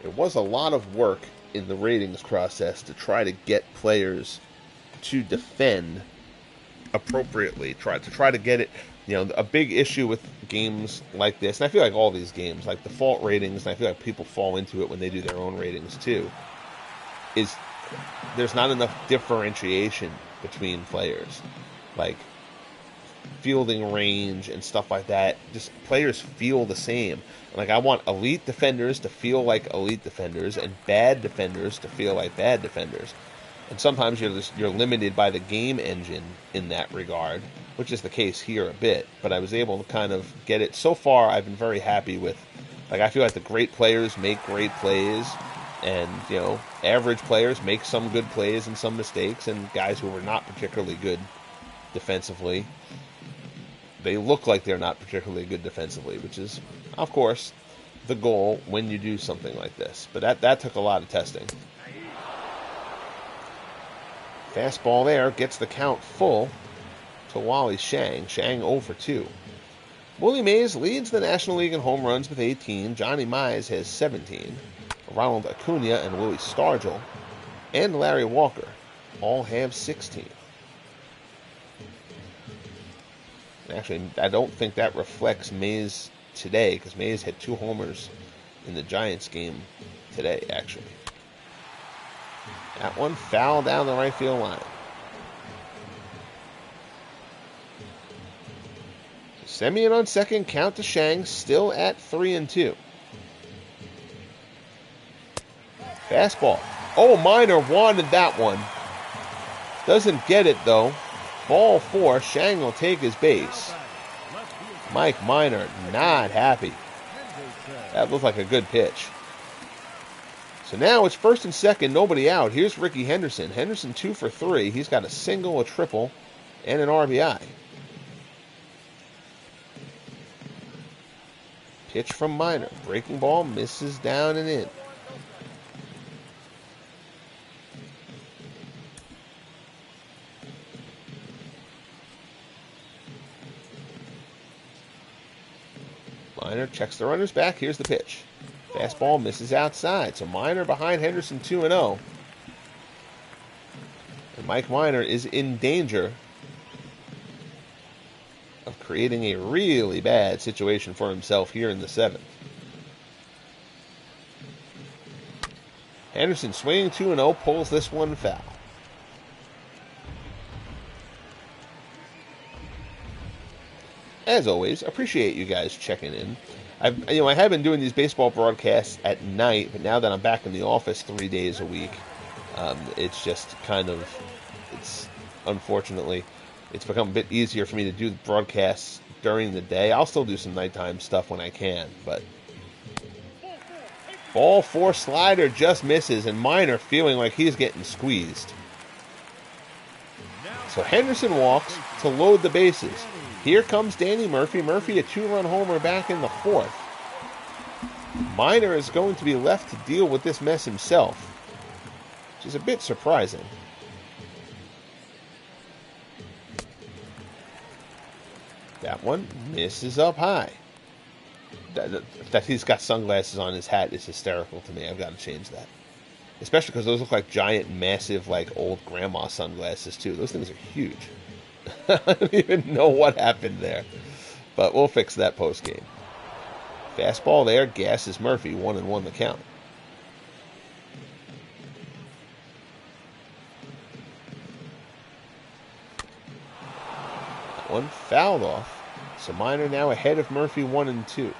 It was a lot of work in the ratings process to try to get players to defend appropriately. Try to get it, a big issue with games like this, and I feel like all these games, like default ratings, and I feel like people fall into it when they do their own ratings too, is there's not enough differentiation between players. Like, fielding range and stuff like that. Just players feel the same. Like, I want elite defenders to feel like elite defenders and bad defenders to feel like bad defenders. And sometimes you're limited by the game engine in that regard, which is the case here a bit. But I was able to kind of get it. So far, I've been very happy with. Like, I feel like the great players make great plays, and, you know, average players make some good plays and some mistakes, and guys who are not particularly good defensively, they look like they're not particularly good defensively, which is, of course, the goal when you do something like this. But that took a lot of testing. Fastball there gets the count full to Wally Shang. Shang 0 for 2. Willie Mays leads the National League in home runs with 18. Johnny Mize has 17. Ronald Acuna and Louis Stargell and Larry Walker all have 16. Actually, I don't think that reflects Mays today, because Mays had 2 homers in the Giants game today, actually. That one foul down the right field line. Semien on second, count to Shang, still at 3-2. Fastball. Oh, Minor wanted that one. Doesn't get it, though. Ball 4. Shang will take his base. Mike Minor not happy. That looked like a good pitch. So now it's first and second, nobody out. Here's Ricky Henderson. Henderson 2 for 3. He's got a single, a triple, and an RBI. Pitch from Minor. Breaking ball misses down and in. Minor checks the runners back. Here's the pitch. Fastball misses outside. So Minor behind Henderson 2-0. And Mike Minor is in danger of creating a really bad situation for himself here in the 7th. Henderson swinging 2-0, pulls this one foul. As always, appreciate you guys checking in. I have been doing these baseball broadcasts at night, but now that I'm back in the office 3 days a week, it's just kind of, unfortunately, it's become a bit easier for me to do the broadcasts during the day. I'll still do some nighttime stuff when I can, but ball 4 slider just misses, and Minor feeling like he's getting squeezed. So Henderson walks to load the bases. Here comes Danny Murphy. Murphy, a 2-run homer back in the 4th. Minor is going to be left to deal with this mess himself, which is a bit surprising. That one misses up high. That he's got sunglasses on his hat is hysterical to me. I've got to change that. Especially because those look like giant, massive, like old grandma sunglasses, too. Those things are huge. I don't even know what happened there. But we'll fix that post-game. Fastball there, gasses Murphy, 1-1 the count. That one fouled off. So Minor now ahead of Murphy, 1-2.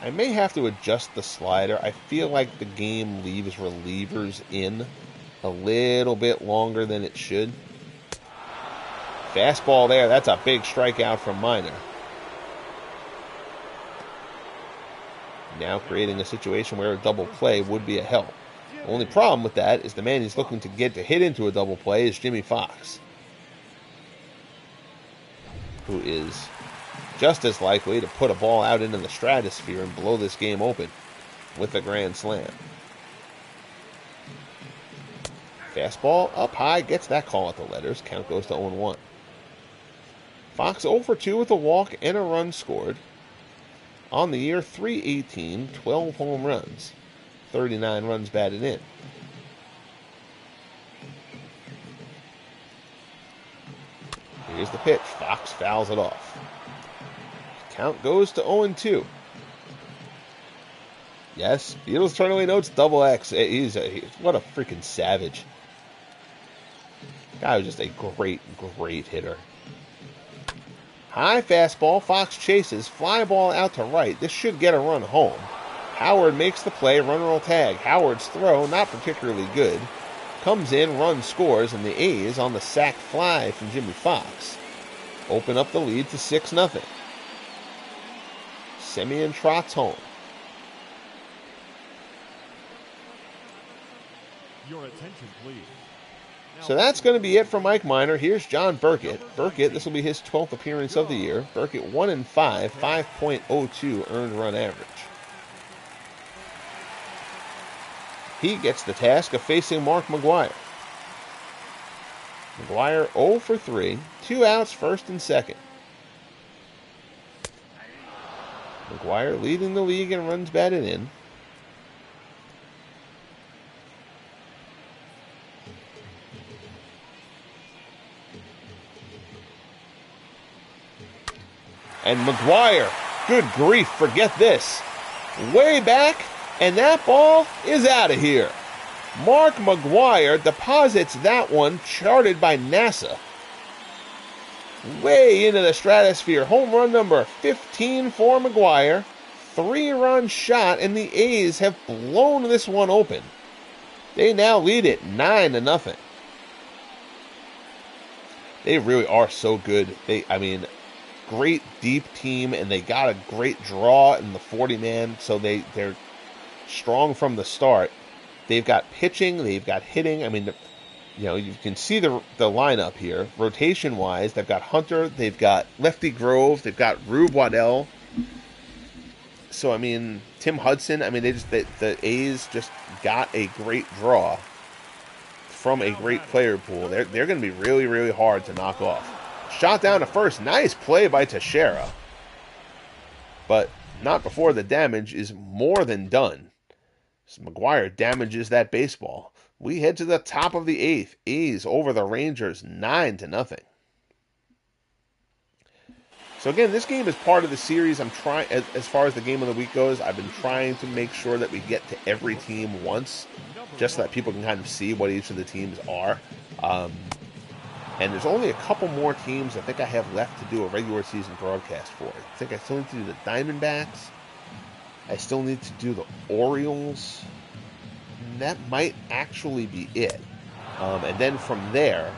I may have to adjust the slider. I feel like the game leaves relievers in a little bit longer than it should. Fastball there. That's a big strikeout from Minor. Now creating a situation where a double play would be a help. The only problem with that is the man he's looking to get to hit into a double play is Jimmy Fox, who is just as likely to put a ball out into the stratosphere and blow this game open with a grand slam. Fastball up high, gets that call at the letters. Count goes to 0-1. Fox 0 for 2 with a walk and a run scored. On the year, .318, 12 home runs, 39 runs batted in. Here's the pitch. Fox fouls it off. Count goes to 0-2. Yes, Beatles turn away notes, double X. What a freaking savage. Guy was just a great, great hitter. High fastball. Fox chases. Fly ball out to right. This should get a run home. Howard makes the play. Runner will tag. Howard's throw, not particularly good. Comes in, run scores, and the A's on the sac fly from Jimmy Fox open up the lead to 6-0. Semien trots home. Your attention, please. So that's going to be it for Mike Minor. Here's John Burkett. Burkett, this will be his 12th appearance of the year. Burkett 1-5, 5.02 earned run average. He gets the task of facing Mark McGwire. McGwire 0 for 3, 2 outs, first and second. McGwire leading the league in runs batted in. And McGwire, good grief, forget this. Way back, and that ball is out of here. Mark McGwire deposits that one, charted by NASA. Way into the stratosphere. Home run number 15 for McGwire. 3-run shot, and the A's have blown this one open. They now lead it 9-0. They really are so good. Great deep team, and they got a great draw in the 40-man, so they're strong from the start. They've got pitching, they've got hitting. You can see the lineup here. Rotation-wise, they've got Hunter, they've got Lefty Grove, they've got Rube Waddell. So, Tim Hudson, the A's just got a great draw from a great player pool. They're going to be really, really hard to knock off. Shot down to first. Nice play by Teixeira. But not before the damage is more than done. So McGwire damages that baseball. We head to the top of the 8th. A's over the Rangers 9-0. So again, this game is part of the series. I'm trying, as far as the game of the week goes, I've been trying to make sure that we get to every team once, just so that people can kind of see what each of the teams are. And there's only a couple more teams I think I have left to do a regular season broadcast for. I think I still need to do the Diamondbacks. I still need to do the Orioles. And that might actually be it. And then from there,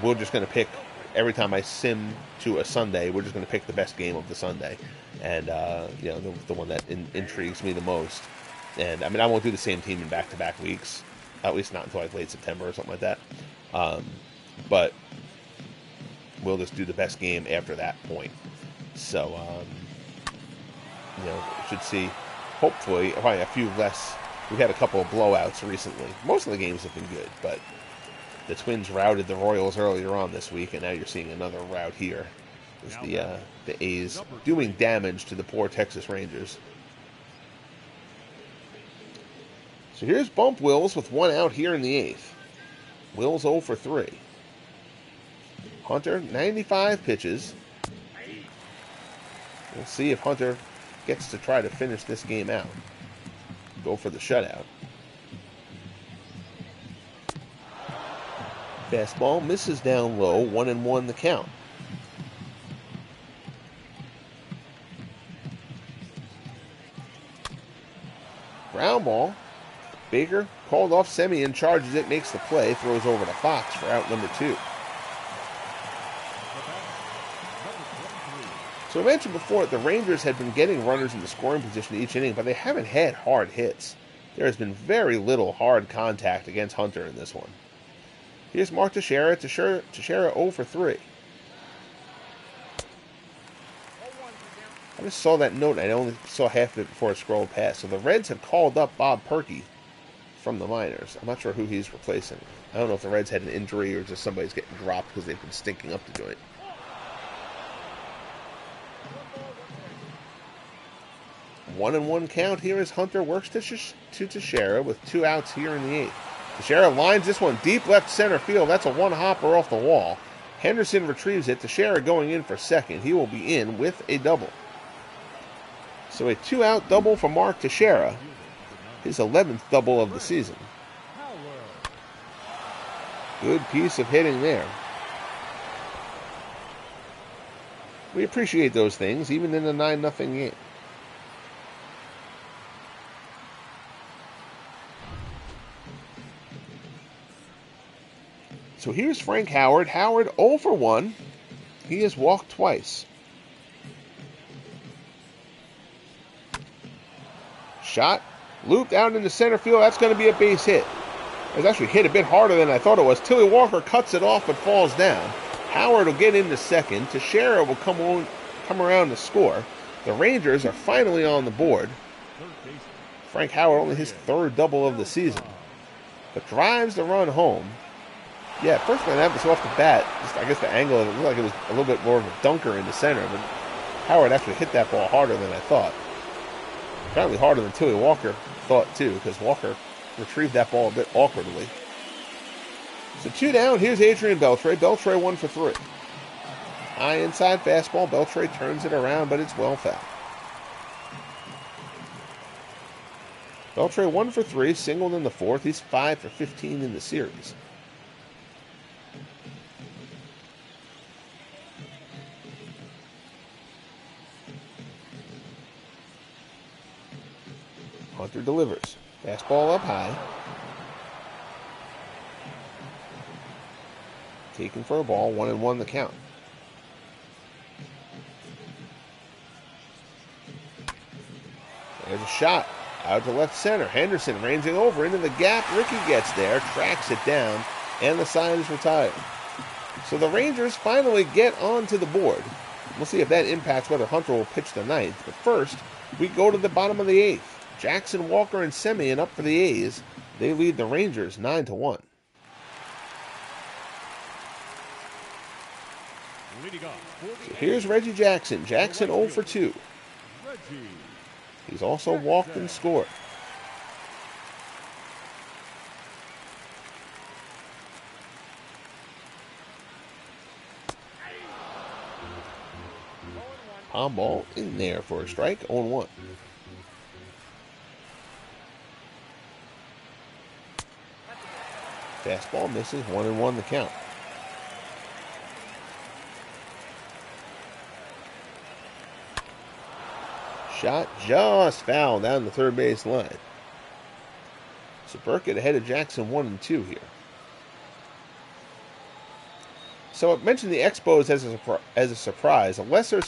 we're just going to pick, every time I sim to a Sunday, we're just going to pick the best game of the Sunday. And, the one that intrigues me the most. And, I won't do the same team in back-to-back weeks. At least not until late September or something like that. But we'll just do the best game after that point. So, should see, hopefully, probably a few less. We've had a couple of blowouts recently. Most of the games have been good, but the Twins routed the Royals earlier on this week, and now you're seeing another rout here. It's the A's doing damage to the poor Texas Rangers. So here's Bump Wills with 1 out here in the 8th. Wills 0 for 3. Hunter, 95 pitches. We'll see if Hunter gets to try to finish this game out. Go for the shutout. Fastball misses down low, 1-1 the count. Ground ball. Baker called off Semien, charges it, makes the play, throws over to Fox for out number 2. So I mentioned before, the Rangers had been getting runners in the scoring position each inning, but they haven't had hard hits. There has been very little hard contact against Hunter in this one. Here's Mark Teixeira. Teixeira 0 for 3. I just saw that note, and I only saw half of it before it scrolled past. So the Reds have called up Bob Perky from the minors. I'm not sure who he's replacing. I don't know if the Reds had an injury or just somebody's getting dropped because they've been stinking up the joint. One and one count here as Hunter works to Teixeira with 2 outs here in the 8th. Teixeira lines this one deep left center field. That's a one-hopper off the wall. Henderson retrieves it. Teixeira going in for second. He will be in with a double. So a 2-out double for Mark Teixeira. His 11th double of the season. Good piece of hitting there. We appreciate those things, even in a 9-0 game. So here's Frank Howard. Howard 0 for 1. He has walked twice. Shot, looped out into center field. That's going to be a base hit. It was actually hit a bit harder than I thought it was. Tilly Walker cuts it off but falls down. Howard will get into second. Teixeira will come around to score. The Rangers are finally on the board. Frank Howard only his third double of the season, but drives the run home. Yeah, first man that was off the bat. Just, I guess the angle of it looked like it was a little bit more of a dunker in the center, but Howard actually hit that ball harder than I thought. Apparently harder than Tilly Walker thought too, because Walker retrieved that ball a bit awkwardly. So 2 down. Here's Adrian Beltre. Beltre 1 for 3. High inside fastball. Beltre turns it around, but it's well fouled. Beltre 1 for 3, singled in the 4th. He's 5 for 15 in the series. Hunter delivers. Fastball up high. Taken for a ball, 1-1 the count. There's a shot. Out to left center. Henderson ranging over into the gap. Ricky gets there, tracks it down, and the side is retired. So the Rangers finally get onto the board. We'll see if that impacts whether Hunter will pitch the 9th. But first, we go to the bottom of the 8th. Jackson, Walker, and Semien up for the A's. They lead the Rangers 9-1. So here's Reggie Jackson. Jackson 0 for 2. He's also walked and scored. Palm ball in there for a strike, 0-1. Fastball misses, 1-1 the count. Shot just foul down the third base line. So Burkett ahead of Jackson 1-2 here. So I mentioned the Expos as a surprise, a lesser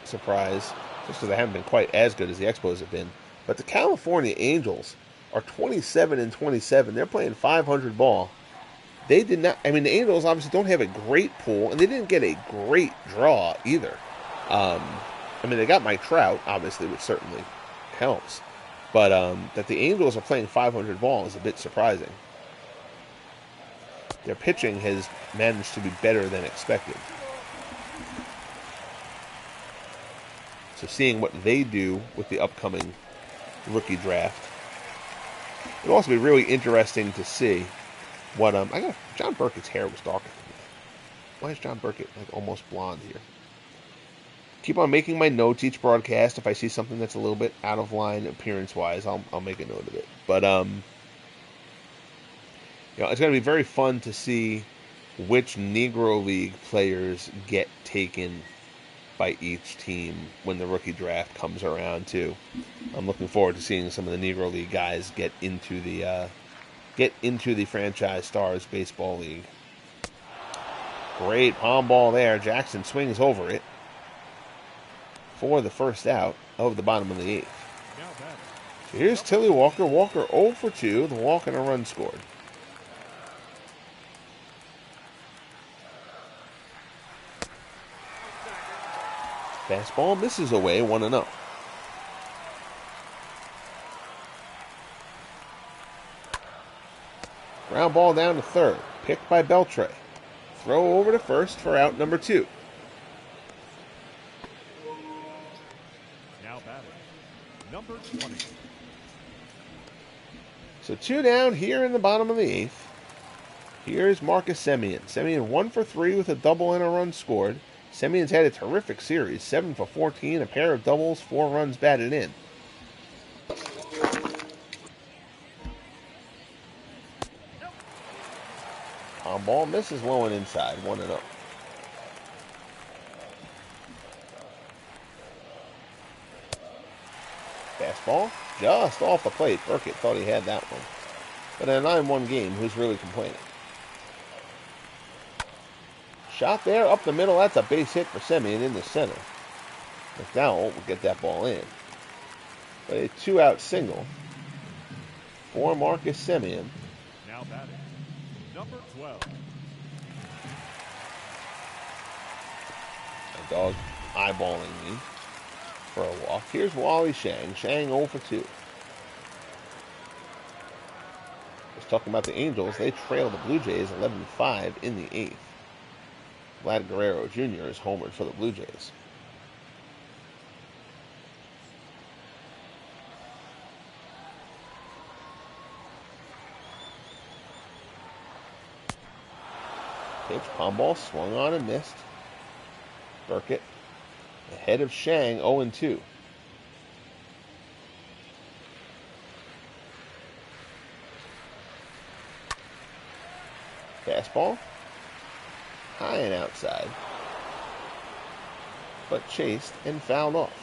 surprise, just because they haven't been quite as good as the Expos have been. But the California Angels are 27-27. They're playing 500 ball. They did not. I mean, the Angels obviously don't have a great pool, and they didn't get a great draw either. I mean, they got Mike Trout, obviously, which certainly helps. But that the Angels are playing 500 ball is a bit surprising. Their pitching has managed to be better than expected. So seeing what they do with the upcoming rookie draft, it'll also be really interesting to see what John Burkett's hair was darker. Why is John Burkett like almost blonde here? Keep on making my notes each broadcast. If I see something that's a little bit out of line appearance-wise, I'll make a note of it. But it's going to be very fun to see which Negro League players get taken by each team when the rookie draft comes around too. I'm looking forward to seeing some of the Negro League guys get into the Franchise Stars Baseball League. Great palm ball there. Jackson swings over it for the first out of the bottom of the 8th. So here's Tilly Walker. Walker 0 for 2. The walk and a run scored. Fastball misses away, 1-0. Ground ball down to third. Picked by Beltre. Throw over to first for out number 2. Now batting, number 20. So 2 down here in the bottom of the 8th. Here's Marcus Semien. Semien 1 for 3 with a double and a run scored. Semien's had a terrific series. 7 for 14, a pair of doubles, 4 runs batted in. Palm ball misses low and inside, 1-0. fastball just off the plate. Burkett thought he had that one. But in a 9-1 game, who's really complaining? Shot there up the middle. That's a base hit for Semien in the center. McDowell will get that ball in. But a 2-out single for Marcus Semien. Now batting, number 12. A dog eyeballing me for a walk. Here's Wally Shang. Shang 0 for 2. Just talking about the Angels. They trail the Blue Jays 11-5 in the 8th. Vlad Guerrero Jr. is homered for the Blue Jays. Pitch, palm ball, swung on and missed. Burkett ahead of Shang, 0-2. Fastball, high and outside, but chased and fouled off.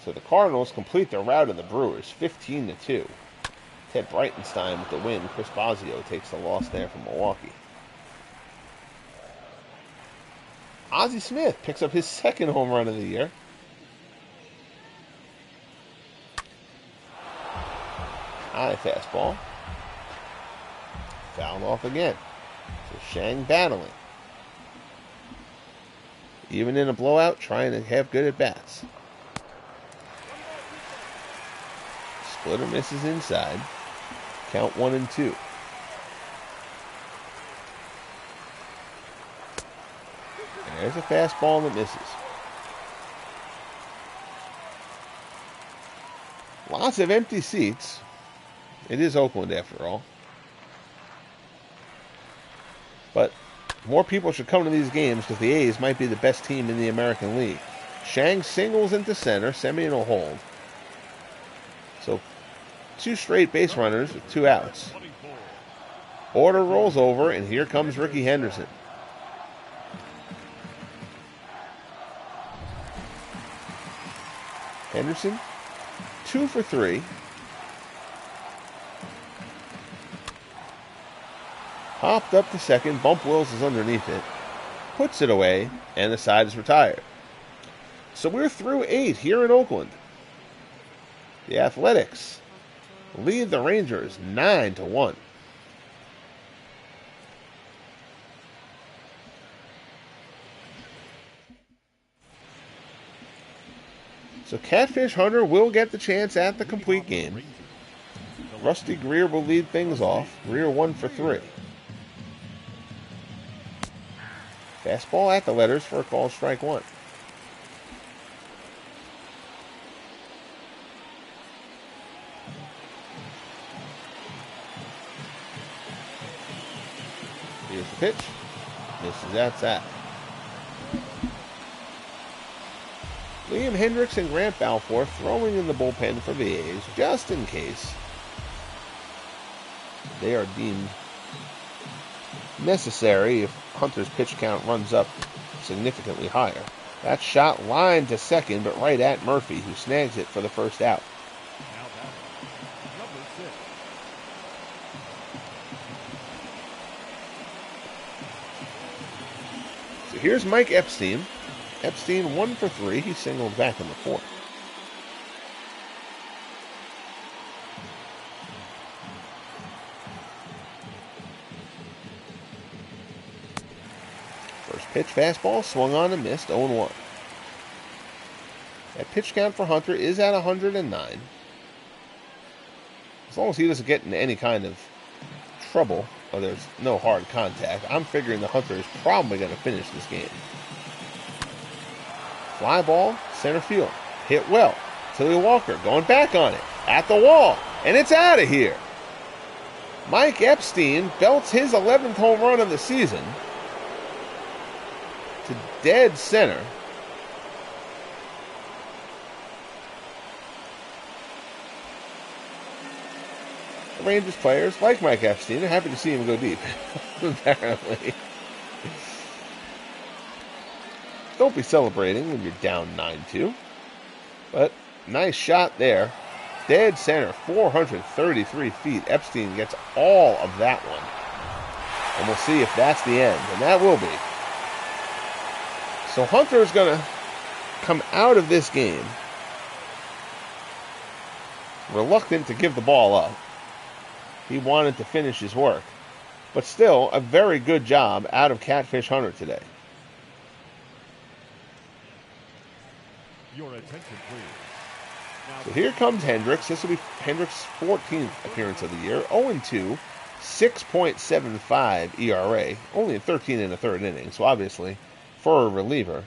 So the Cardinals complete their rout of the Brewers, 15-2. Ted Breitenstein with the win. Chris Bosio takes the loss there from Milwaukee. Ozzie Smith picks up his second home run of the year. High fastball. Fouled off again. So Shang battling. Even in a blowout, trying to have good at-bats. Splitter misses inside. Count 1-2. There's a fastball that misses. Lots of empty seats. It is Oakland after all. But more people should come to these games because the A's might be the best team in the American League. Shang singles into center. Semien will hold. So 2 straight base runners with 2 outs. Order rolls over, and here comes Ricky Henderson. Henderson, 2 for 3. Hopped up to second. Bump Wills is underneath it. Puts it away, and the side is retired. So we're through 8 here in Oakland. The Athletics lead the Rangers 9-1. So Catfish Hunter will get the chance at the complete game. Rusty Greer will lead things off. Greer 1 for 3. Fastball at the letters for a call strike 1. Here's the pitch. Misses outside. Liam Hendricks and Grant Balfour throwing in the bullpen for the A's just in case they are deemed necessary if Hunter's pitch count runs up significantly higher. That shot lined to second, but right at Murphy, who snags it for the first out. So here's Mike Epstein. Epstein 1 for 3. He singled back in the 4th. First pitch fastball swung on and missed. 0-1. That pitch count for Hunter is at 109. As long as he doesn't get into any kind of trouble or there's no hard contact, I'm figuring the Hunter is probably going to finish this game. Fly ball, center field. Hit well. Tilly Walker going back on it. At the wall. And it's out of here. Mike Epstein belts his 11th home run of the season to dead center. The Rangers players, like Mike Epstein, are happy to see him go deep, apparently. Don't be celebrating when you're down 9-2. But nice shot there. Dead center, 433 feet. Epstein gets all of that one. And we'll see if that's the end. And that will be. So Hunter is going to come out of this game reluctant to give the ball up. He wanted to finish his work. But still, a very good job out of Catfish Hunter today. Your attention, please. So here comes Hendricks. This will be Hendricks' 14th appearance of the year. 0-2, 6.75 ERA. Only in 13 and a third innings. So obviously, for a reliever,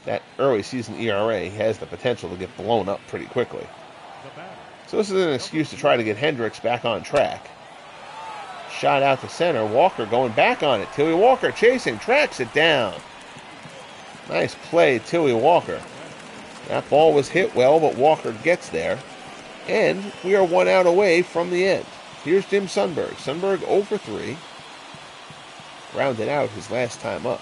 that early season ERA has the potential to get blown up pretty quickly. So this is an excuse to try to get Hendricks back on track. Shot out to center. Walker going back on it. Tilly Walker chasing, tracks it down. Nice play, Tilly Walker. That ball was hit well, but Walker gets there. And we are 1 out away from the end. Here's Jim Sundberg. Sundberg 0 for 3. Rounded out his last time up.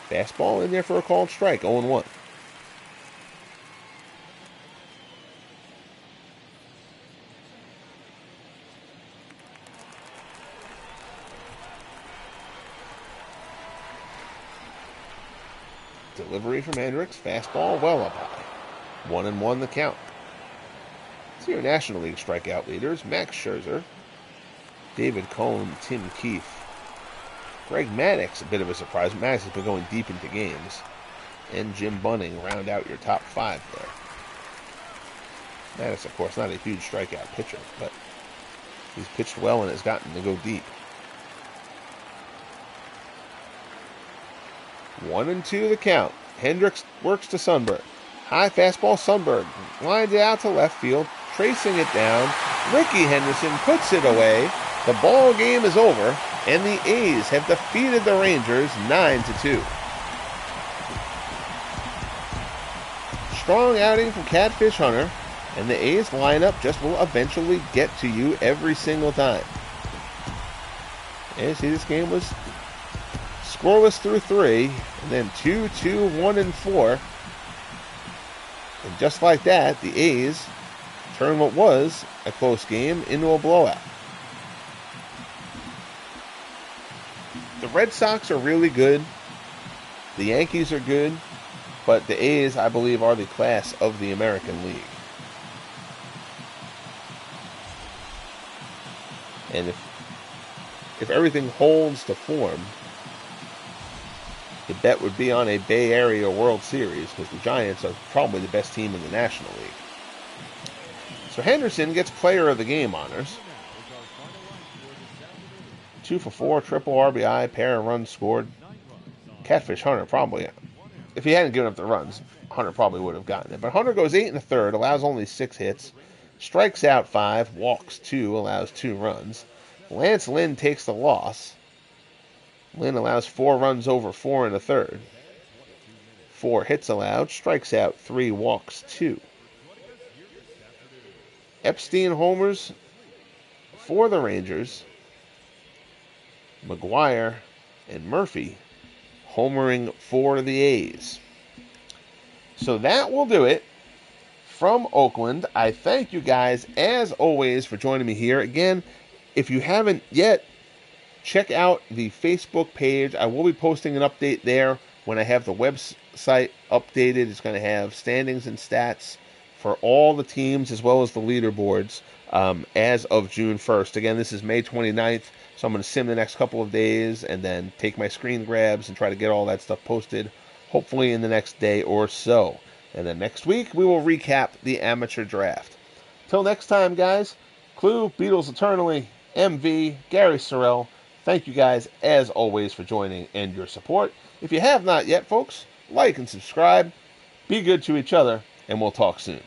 Fastball in there for a called strike, 0-1. Delivery from Hendricks, fastball well up high. 1-1 the count. See your National League strikeout leaders: Max Scherzer, David Cone, Tim Keefe. Greg Maddux, a bit of a surprise. Maddux has been going deep into games. And Jim Bunning round out your top 5 there. Maddux, of course, not a huge strikeout pitcher, but he's pitched well and has gotten to go deep. 1-2 the count. Hendricks works to Sundberg. High fastball, Sundberg lines it out to left field, tracing it down. Ricky Henderson puts it away. The ball game is over, and the A's have defeated the Rangers 9-2. Strong outing from Catfish Hunter, and the A's lineup just will eventually get to you every single time. And see, this game was scoreless through 3, and then 2-2, 1-4. And just like that, the A's turn what was a close game into a blowout. The Red Sox are really good. The Yankees are good. But the A's, I believe, are the class of the American League. And if everything holds to form, the bet would be on a Bay Area World Series, because the Giants are probably the best team in the National League. So Henderson gets Player of the Game honors. 2 for 4, triple RBI, pair of runs scored. Catfish Hunter probably, if he hadn't given up the runs, Hunter probably would have gotten it. But Hunter goes 8 1/3, allows only 6 hits, strikes out 5, walks 2, allows 2 runs. Lance Lynn takes the loss. Lynn allows 4 runs over 4 1/3. 4 hits allowed, strikes out 3, walks 2. Epstein homers for the Rangers. McGuire and Murphy homering for the A's. So that will do it from Oakland. I thank you guys, as always, for joining me here. Again, if you haven't yet, check out the Facebook page. I will be posting an update there when I have the website updated. It's going to have standings and stats for all the teams as well as the leaderboards as of June 1st. Again, this is May 29th, so I'm going to sim the next couple of days and then take my screen grabs and try to get all that stuff posted, hopefully in the next day or so. And then next week, we will recap the amateur draft. Till next time, guys, Clue, Beatles Eternally, MV, Gary Sorrell, thank you guys, as always, for joining and your support. If you have not yet, folks, like and subscribe. Be good to each other, and we'll talk soon.